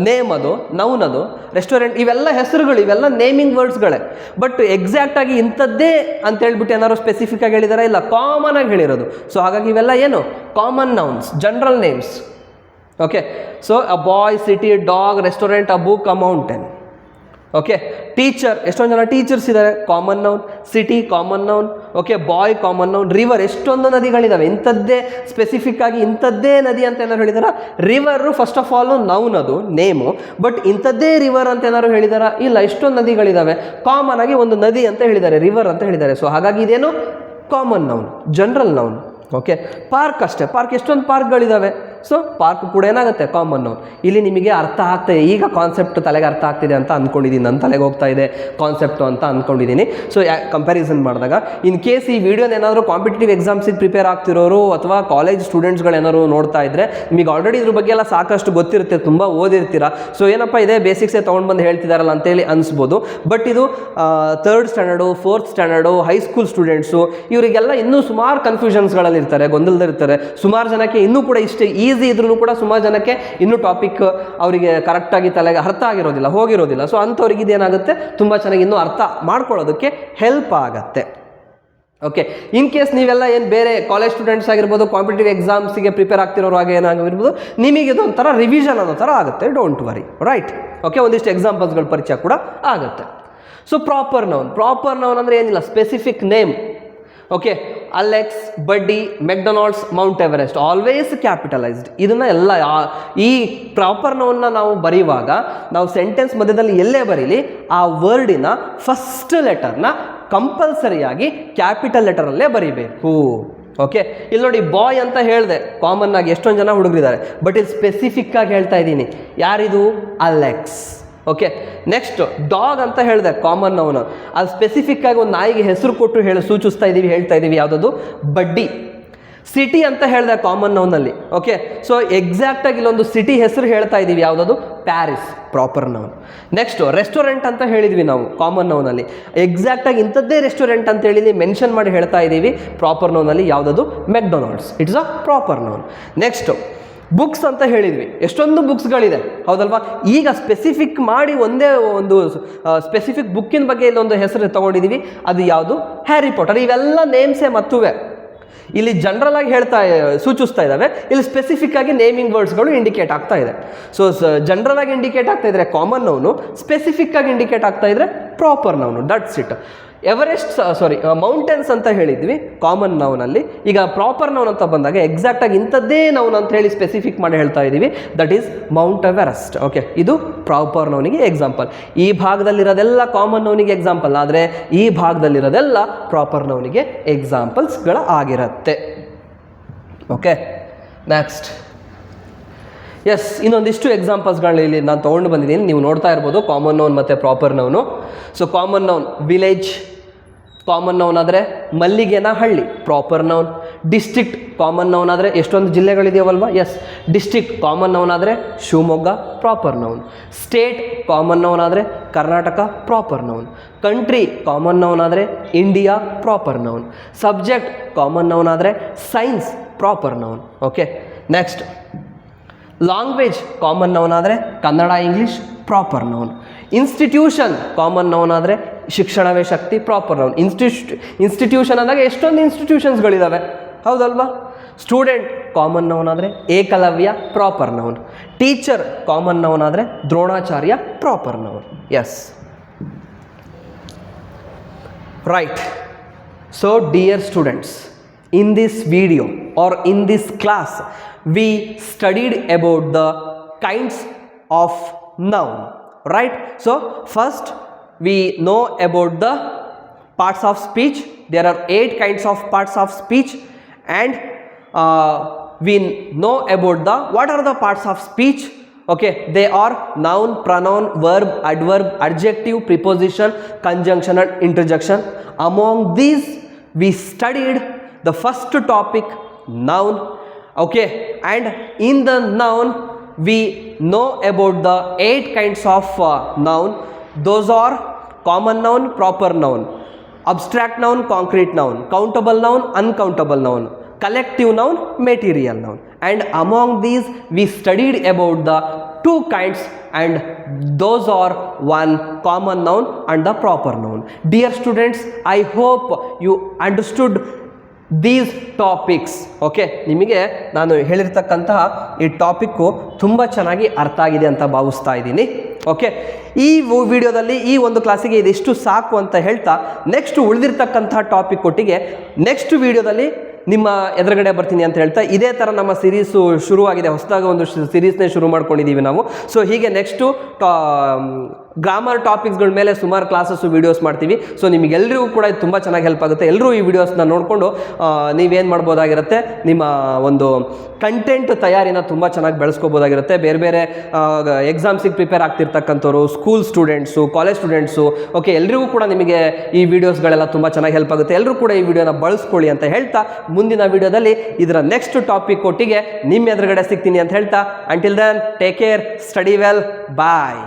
ನೇಮ್, ಅದು ನೌನ್, ಅದು ರೆಸ್ಟೋರೆಂಟ್, ಇವೆಲ್ಲ ಹೆಸರುಗಳು, ಇವೆಲ್ಲ ನೇಮಿಂಗ್ ವರ್ಡ್ಸ್ಗಳೇ. ಬಟ್ ಎಕ್ಸಾಕ್ಟಾಗಿ ಇಂಥದ್ದೇ ಅಂತ ಹೇಳ್ಬಿಟ್ಟು ಏನಾದ್ರು ಸ್ಪೆಸಿಫಿಕ್ ಆಗಿ ಹೇಳಿದಾರ? ಇಲ್ಲ, ಕಾಮನ್ ಆಗಿ ಹೇಳಿರೋದು. ಸೊ ಹಾಗಾಗಿ ಇವೆಲ್ಲ ಏನು? Common nouns, general names. Okay, so a boy, city, dog, restaurant, a book, a mountain. Okay, teacher, ಎಷ್ಟೊಂದು ಜನ ಟೀಚರ್ಸ್ ಇದ್ದಾರೆ, common noun. City common noun. Okay, boy common noun. River, ಎಷ್ಟೊಂದು ನದಿಗಳಿದ್ದಾವೆ, ಇಂಥದ್ದೇ ಸ್ಪೆಸಿಫಿಕ್ ಆಗಿ ಇಂಥದ್ದೇ ನದಿ ಅಂತ ಏನಾದ್ರು ಹೇಳಿದಾರ? River first of all noun, ಅದು ನೇಮು. ಬಟ್ ಇಂಥದ್ದೇ ರಿವರ್ ಅಂತ ಏನಾದ್ರು ಹೇಳಿದಾರ? ಇಲ್ಲ, ಎಷ್ಟೊಂದು ನದಿಗಳಿದ್ದಾವೆ, ಕಾಮನ್ ಆಗಿ ಒಂದು ನದಿ ಅಂತ ಹೇಳಿದ್ದಾರೆ, ರಿವರ್ ಅಂತ ಹೇಳಿದ್ದಾರೆ. ಸೊ ಹಾಗಾಗಿ ಇದೇನು? Common noun, general noun. Okay, park ಅಷ್ಟೇ, ಪಾರ್ಕ್ ಎಷ್ಟೊಂದು ಪಾರ್ಕ್ಗಳಿದ್ದಾವೆ. ಸೊ ಪಾರ್ಕ್ ಕೂಡ ಏನಾಗುತ್ತೆ, ಕಾಮನ್ ನೌನ್. ಇಲ್ಲಿ ನಿಮಗೆ ಅರ್ಥ ಆಗ್ತಾಯಿದೆ, ಈಗ ಕಾನ್ಸೆಪ್ಟ್ ತಲೆಗೆ ಅರ್ಥ ಆಗ್ತಿದೆ ಅಂತ ಅಂದ್ಕೊಂಡಿದ್ದೀನಿ, ನನ್ನ ತಲೆಗೆ ಹೋಗ್ತಾ ಇದೆ ಕಾನ್ಸೆಪ್ಟು ಅಂತ ಅಂದ್ಕೊಂಡಿದ್ದೀನಿ. ಸೊ ಕಂಪ್ಯಾರಿಸನ್ ಮಾಡಿದಾಗ ಇನ್ ಕೇಸ್ ಈ ವಿಡಿಯೋನ ಏನಾದರೂ ಕಾಂಪಿಟೇಟಿವ್ ಎಕ್ಸಾಮ್ಸಿಗೆ ಪ್ರಿಪೇರ್ ಆಗ್ತಿರೋರು ಅಥವಾ ಕಾಲೇಜ್ ಸ್ಟೂಡೆಂಟ್ಸ್ಗಳೇನಾದ್ರು ನೋಡ್ತಾ ಇದ್ದರೆ ನಿಮಗೆ ಆಲ್ರೆಡಿ ಇದ್ರ ಬಗ್ಗೆ ಎಲ್ಲ ಸಾಕಷ್ಟು ಗೊತ್ತಿರುತ್ತೆ, ತುಂಬ ಓದಿರ್ತೀರ. ಸೊ ಏನಪ್ಪ ಇದೆ ಬೇಸಿಕ್ಸೇ ತೊಗೊಂಡು ಬಂದು ಹೇಳ್ತಿದಾರಲ್ಲ ಅಂತೇಳಿ ಅನಿಸ್ಬೋದು. ಬಟ್ ಇದು 3rd standard 4th standard high school students ಇವರಿಗೆಲ್ಲ ಇನ್ನೂ ಸುಮಾರು ಕನ್ಫ್ಯೂಷನ್ಸ್ಗಳಲ್ಲಿ ಇರ್ತಾರೆ, ಗೊಂದಲದಲ್ಲಿರ್ತಾರೆ. ಸುಮಾರು ಜನಕ್ಕೆ ಇನ್ನೂ ಕೂಡ ಇಷ್ಟೇ ಈಸಿ ಇದ್ರೂ ಕೂಡ ಸುಮಾರು ಜನಕ್ಕೆ ಇನ್ನೂ ಟಾಪಿಕ್ ಅವರಿಗೆ ಕರೆಕ್ಟಾಗಿ ತಲೆಗೆ ಅರ್ಥ ಆಗಿರೋದಿಲ್ಲ, ಹೋಗಿರೋದಿಲ್ಲ. ಸೊ ಅಂಥವ್ರಿಗೆ ಇದೇನಾಗುತ್ತೆ, ತುಂಬ ಚೆನ್ನಾಗಿ ಇನ್ನೂ ಅರ್ಥ ಮಾಡ್ಕೊಳ್ಳೋದಕ್ಕೆ ಹೆಲ್ಪ್ ಆಗುತ್ತೆ. ಓಕೆ, ಇನ್ ಕೇಸ್ ನೀವೆಲ್ಲ ಏನು ಬೇರೆ ಕಾಲೇಜ್ ಸ್ಟೂಡೆಂಟ್ಸ್ ಆಗಿರ್ಬೋದು, ಕಾಂಪಿಟೇಟಿವ್ ಎಕ್ಸಾಮ್ಸಿಗೆ ಪ್ರಿಪೇರ್ ಆಗ್ತಿರೋರು ಹಾಗೆ ಏನಾಗಿರ್ಬೋದು, ನಿಮಗೆ ಇದೊಂಥರ ರಿವಿಷನ್ ಅನ್ನೋ ಥರ ಆಗುತ್ತೆ. Don't worry, right. ಓಕೆ, ಒಂದಿಷ್ಟು ಎಕ್ಸಾಂಪಲ್ಸ್ಗಳ ಪರಿಚಯ ಕೂಡ ಆಗುತ್ತೆ. ಸೊ ಪ್ರಾಪರ್ ನೌನ್ ಅಂದರೆ ಏನಿಲ್ಲ, ಸ್ಪೆಸಿಫಿಕ್ ನೇಮ್. ಓಕೆ, ಅಲೆಕ್ಸ್, ಬಡ್ಡಿ, McDonald's, Mount Everest, always capitalised. ಇದನ್ನು ಎಲ್ಲ ಈ ಪ್ರಾಪರ್ ನೌನ್ನ ನಾವು ಬರೆಯುವಾಗ ನಾವು ಸೆಂಟೆನ್ಸ್ ಮಧ್ಯದಲ್ಲಿ ಎಲ್ಲೇ ಬರೀಲಿ ಆ ವರ್ಡಿನ ಫಸ್ಟ್ ಲೆಟರ್ನ ಕಂಪಲ್ಸರಿಯಾಗಿ ಕ್ಯಾಪಿಟಲ್ ಲೆಟರಲ್ಲೇ ಬರೀಬೇಕು. ಓಕೆ, ಇಲ್ಲಿ ನೋಡಿ ಬಾಯ್ ಅಂತ ಹೇಳಿದೆ, ಕಾಮನ್ ಆಗಿ ಎಷ್ಟೊಂದು ಜನ ಹುಡುಗರಿದ್ದಾರೆ. ಬಟ್ ಇಲ್ಲಿ ಸ್ಪೆಸಿಫಿಕ್ ಆಗಿ ಹೇಳ್ತಾ ಇದ್ದೀನಿ, ಯಾರಿದು, ಅಲೆಕ್ಸ್. ಓಕೆ, ನೆಕ್ಸ್ಟ್ ಡಾಗ್ ಅಂತ ಹೇಳಿದೆ, ಕಾಮನ್ ನೌನ್. ಅದು ಸ್ಪೆಸಿಫಿಕ್ ಆಗಿ ಒಂದು ನಾಯಿಗೆ ಹೆಸರು ಕೊಟ್ಟು ಸೂಚಿಸ್ತಾ ಇದ್ದೀವಿ, ಹೇಳ್ತಾ ಇದ್ದೀವಿ, ಯಾವುದದು, ಬಡ್ಡಿ. ಸಿಟಿ ಅಂತ ಹೇಳಿದೆ ಕಾಮನ್ ನೌನಲ್ಲಿ. ಓಕೆ, ಸೊ ಎಕ್ಸಾಕ್ಟಾಗಿ ಇಲ್ಲೊಂದು ಸಿಟಿ ಹೆಸರು ಹೇಳ್ತಾ ಇದ್ದೀವಿ, ಯಾವುದದು, Paris, proper noun. Next restaurant ಅಂತ ಹೇಳಿದ್ವಿ ನಾವು ಕಾಮನ್ ನೌನಲ್ಲಿ, ಎಕ್ಸಾಕ್ಟಾಗಿ ಇಂಥದ್ದೇ ರೆಸ್ಟೋರೆಂಟ್ ಅಂತ ಹೇಳಿ ಮೆನ್ಷನ್ ಮಾಡಿ ಹೇಳ್ತಾ ಇದ್ದೀವಿ ಪ್ರಾಪರ್ ನೌನಲ್ಲಿ, ಯಾವುದದು, McDonald's. It's a proper noun. Next books ಅಂತ ಹೇಳಿದ್ವಿ, ಎಷ್ಟೊಂದು ಬುಕ್ಸ್ಗಳಿದೆ, ಹೌದಲ್ವಾ. ಈಗ ಸ್ಪೆಸಿಫಿಕ್ ಮಾಡಿ ಒಂದೇ ಒಂದು ಸ್ಪೆಸಿಫಿಕ್ ಬುಕ್ಕಿನ ಬಗ್ಗೆ ಇಲ್ಲೊಂದು ಹೆಸರು ತೊಗೊಂಡಿದ್ದೀವಿ, ಅದು ಯಾವುದು, ಹ್ಯಾರಿ ಪಾಟರ್. ಇವೆಲ್ಲ ನೇಮ್ಸೇ ಮತ್ತುವೆ ಇಲ್ಲಿ ಜನರಲ್ ಆಗಿ ಸೂಚಿಸ್ತಾ ಇದ್ದಾವೆ, ಇಲ್ಲಿ ಸ್ಪೆಸಿಫಿಕ್ ಆಗಿ ನೇಮಿಂಗ್ ವರ್ಡ್ಸ್ಗಳು ಇಂಡಿಕೇಟ್ ಆಗ್ತಾ ಇದೆ. ಸೊ ಜನರಲ್ ಆಗಿ ಇಂಡಿಕೇಟ್ ಆಗ್ತಾ ಇದ್ರೆ ಕಾಮನ್ ನೌನು, ಸ್ಪೆಸಿಫಿಕ್ ಆಗಿ ಇಂಡಿಕೇಟ್ ಆಗ್ತಾ ಇದ್ರೆ proper noun. That's it. Mountains ಅಂತ ಹೇಳಿದ್ವಿ ಕಾಮನ್ ನೌನಲ್ಲಿ. ಈಗ ಪ್ರಾಪರ್ ನೌನ್ ಅಂತ ಬಂದಾಗ ಎಕ್ಸಾಕ್ಟಾಗಿ ಇಂಥದ್ದೇ ನೌನ್ ಅಂತ ಹೇಳಿ ಸ್ಪೆಸಿಫಿಕ್ ಮಾಡಿ ಹೇಳ್ತಾ ಇದ್ದೀವಿ, that is Mount Everest. Okay, ಇದು ಪ್ರಾಪರ್ ನೌನಿಗೆ ಎಕ್ಸಾಂಪಲ್. ಈ ಭಾಗದಲ್ಲಿರೋದೆಲ್ಲ ಕಾಮನ್ ನೌನಿಗೆ ಎಕ್ಸಾಂಪಲ್, ಆದರೆ ಈ ಭಾಗದಲ್ಲಿರೋದೆಲ್ಲ ಪ್ರಾಪರ್ ನೌನಿಗೆ ಎಕ್ಸಾಂಪಲ್ಸ್ಗಳ ಆಗಿರುತ್ತೆ. ಓಕೆ, ನೆಕ್ಸ್ಟ್ ಎಸ್, ಇನ್ನೊಂದಿಷ್ಟು ಎಕ್ಸಾಂಪಲ್ಸ್ಗಳನ್ನ ಇಲ್ಲಿ ನಾನು ತೊಗೊಂಡು ಬಂದಿದ್ದೀನಿ, ನೀವು ನೋಡ್ತಾ ಇರ್ಬೋದು, ಕಾಮನ್ ನೌನ್ ಮತ್ತು proper noun. So common noun village, common noun ಆದರೆ ಮಲ್ಲಿಗೆನ ಹಳ್ಳಿ, proper noun. District common noun ಆದರೆ ಎಷ್ಟೊಂದು ಜಿಲ್ಲೆಗಳಿದೆಯವಲ್ವಾ, ಎಸ್, ಡಿಸ್ಟ್ರಿಕ್ಟ್. ಕಾಮನ್ ನೌನ್ ಆದರೆ Shivamogga, proper noun. State common noun ಆದರೆ Karnataka, proper noun. Country common noun ಆದರೆ India, proper noun. Subject common noun ಆದರೆ science, proper noun. Okay, next language common noun ಆದರೆ Kannada, English, proper noun. Institution common noun ಆದರೆ ಶಿಕ್ಷಣವೇ ಶಕ್ತಿ, proper noun. Institution ಅಂದಾಗ ಎಷ್ಟೊಂದು ಇನ್ಸ್ಟಿಟ್ಯೂಷನ್ಸ್ಗಳಿದ್ದಾವೆ, ಹೌದಲ್ವಾ. Student common noun ಆದರೆ Ekalavya, proper noun. Teacher common noun ಆದರೆ Dronacharya, proper noun. Yes, right. So dear students, in this video or in this class we studied about the kinds of noun, right? So first we know about the parts of speech. There are 8 kinds of parts of speech, and we know about the what are the parts of speech. Okay, they are noun, pronoun, verb, adverb, adjective, preposition, conjunction and interjection. Among these we studied the first topic, noun. Okay, and in the noun we know about the 8 kinds of noun. Those are common noun, proper noun, abstract noun, concrete noun, countable noun, uncountable noun, collective noun, material noun. And among these we studied about the 2 kinds, and those are one common noun and the proper noun. Dear students, I hope you understood these topics. Okay, ನಿಮಗೆ ನಾನು ಹೇಳಿರ್ತಕ್ಕಂತಹ ಈ topic ತುಂಬ ಚೆನ್ನಾಗಿ ಅರ್ಥ ಆಗಿದೆ ಅಂತ ಭಾವಿಸ್ತಾ ಇದ್ದೀನಿ. ಓಕೆ, ಈ ವಿಡಿಯೋದಲ್ಲಿ ಈ ಒಂದು ಕ್ಲಾಸಿಗೆ ಇದಿಷ್ಟು ಸಾಕು ಅಂತ ಹೇಳ್ತಾ ನೆಕ್ಸ್ಟ್ ಉಳಿದಿರ್ತಕ್ಕಂತಹ ಟಾಪಿಕ್ ಒಟ್ಟಿಗೆ ನೆಕ್ಸ್ಟ್ ವಿಡಿಯೋದಲ್ಲಿ ನಿಮ್ಮ ಎದುರುಗಡೆ ಬರ್ತೀನಿ ಅಂತ ಹೇಳ್ತಾ, ಇದೇ ಥರ ನಮ್ಮ ಸಿರೀಸು ಶುರುವಾಗಿದೆ, ಹೊಸದಾಗಿ ಒಂದು ಸಿರೀಸ್ನೇ ಶುರು ಮಾಡ್ಕೊಂಡಿದ್ದೀವಿ ನಾವು. ಸೊ ಹೀಗೆ ನೆಕ್ಸ್ಟು ಗ್ರಾಮರ್ ಟಾಪಿಕ್ಸ್ಗಳ ಮೇಲೆ ಸುಮಾರು ಕ್ಲಾಸಸ್ಸು ವೀಡಿಯೋಸ್ ಮಾಡ್ತೀವಿ. ಸೊ ನಿಮಗೆಲ್ಲರಿಗೂ ಕೂಡ ಇದು ತುಂಬ ಚೆನ್ನಾಗಿ ಹೆಲ್ಪ್ ಆಗುತ್ತೆ. ಎಲ್ಲರೂ ಈ ವಿಡಿಯೋಸ್ನ ನೋಡಿಕೊಂಡು ನೀವೇನು ಮಾಡ್ಬೋದಾಗಿರುತ್ತೆ, ನಿಮ್ಮ ಒಂದು ಕಂಟೆಂಟ್ ತಯಾರಿನ ತುಂಬ ಚೆನ್ನಾಗಿ ಬೆಳೆಸ್ಕೋಬೋದಾಗಿರುತ್ತೆ. ಬೇರೆ ಬೇರೆ ಎಕ್ಸಾಮ್ಸಿಗೆ ಪ್ರಿಪೇರ್ ಆಗ್ತಿರ್ತಕ್ಕಂಥವ್ರು, school students, college students, okay, ಎಲ್ರಿಗೂ ಕೂಡ ನಿಮಗೆ ಈ ವಿಡಿಯೋಸ್ಗಳೆಲ್ಲ ತುಂಬ ಚೆನ್ನಾಗಿ ಹೆಲ್ಪ್ ಆಗುತ್ತೆ. ಎಲ್ಲರೂ ಕೂಡ ಈ ವಿಡಿಯೋನ ಬಳಸ್ಕೊಳ್ಳಿ ಅಂತ ಹೇಳ್ತಾ, ಮುಂದಿನ ವಿಡಿಯೋದಲ್ಲಿ ಇದರ ನೆಕ್ಸ್ಟ್ ಟಾಪಿಕ್ ಒಟ್ಟಿಗೆ ನಿಮ್ಮ ಎದುರುಗಡೆ ಸಿಗ್ತೀನಿ ಅಂತ ಹೇಳ್ತಾ, until then take care, study well, ಬಾಯ್.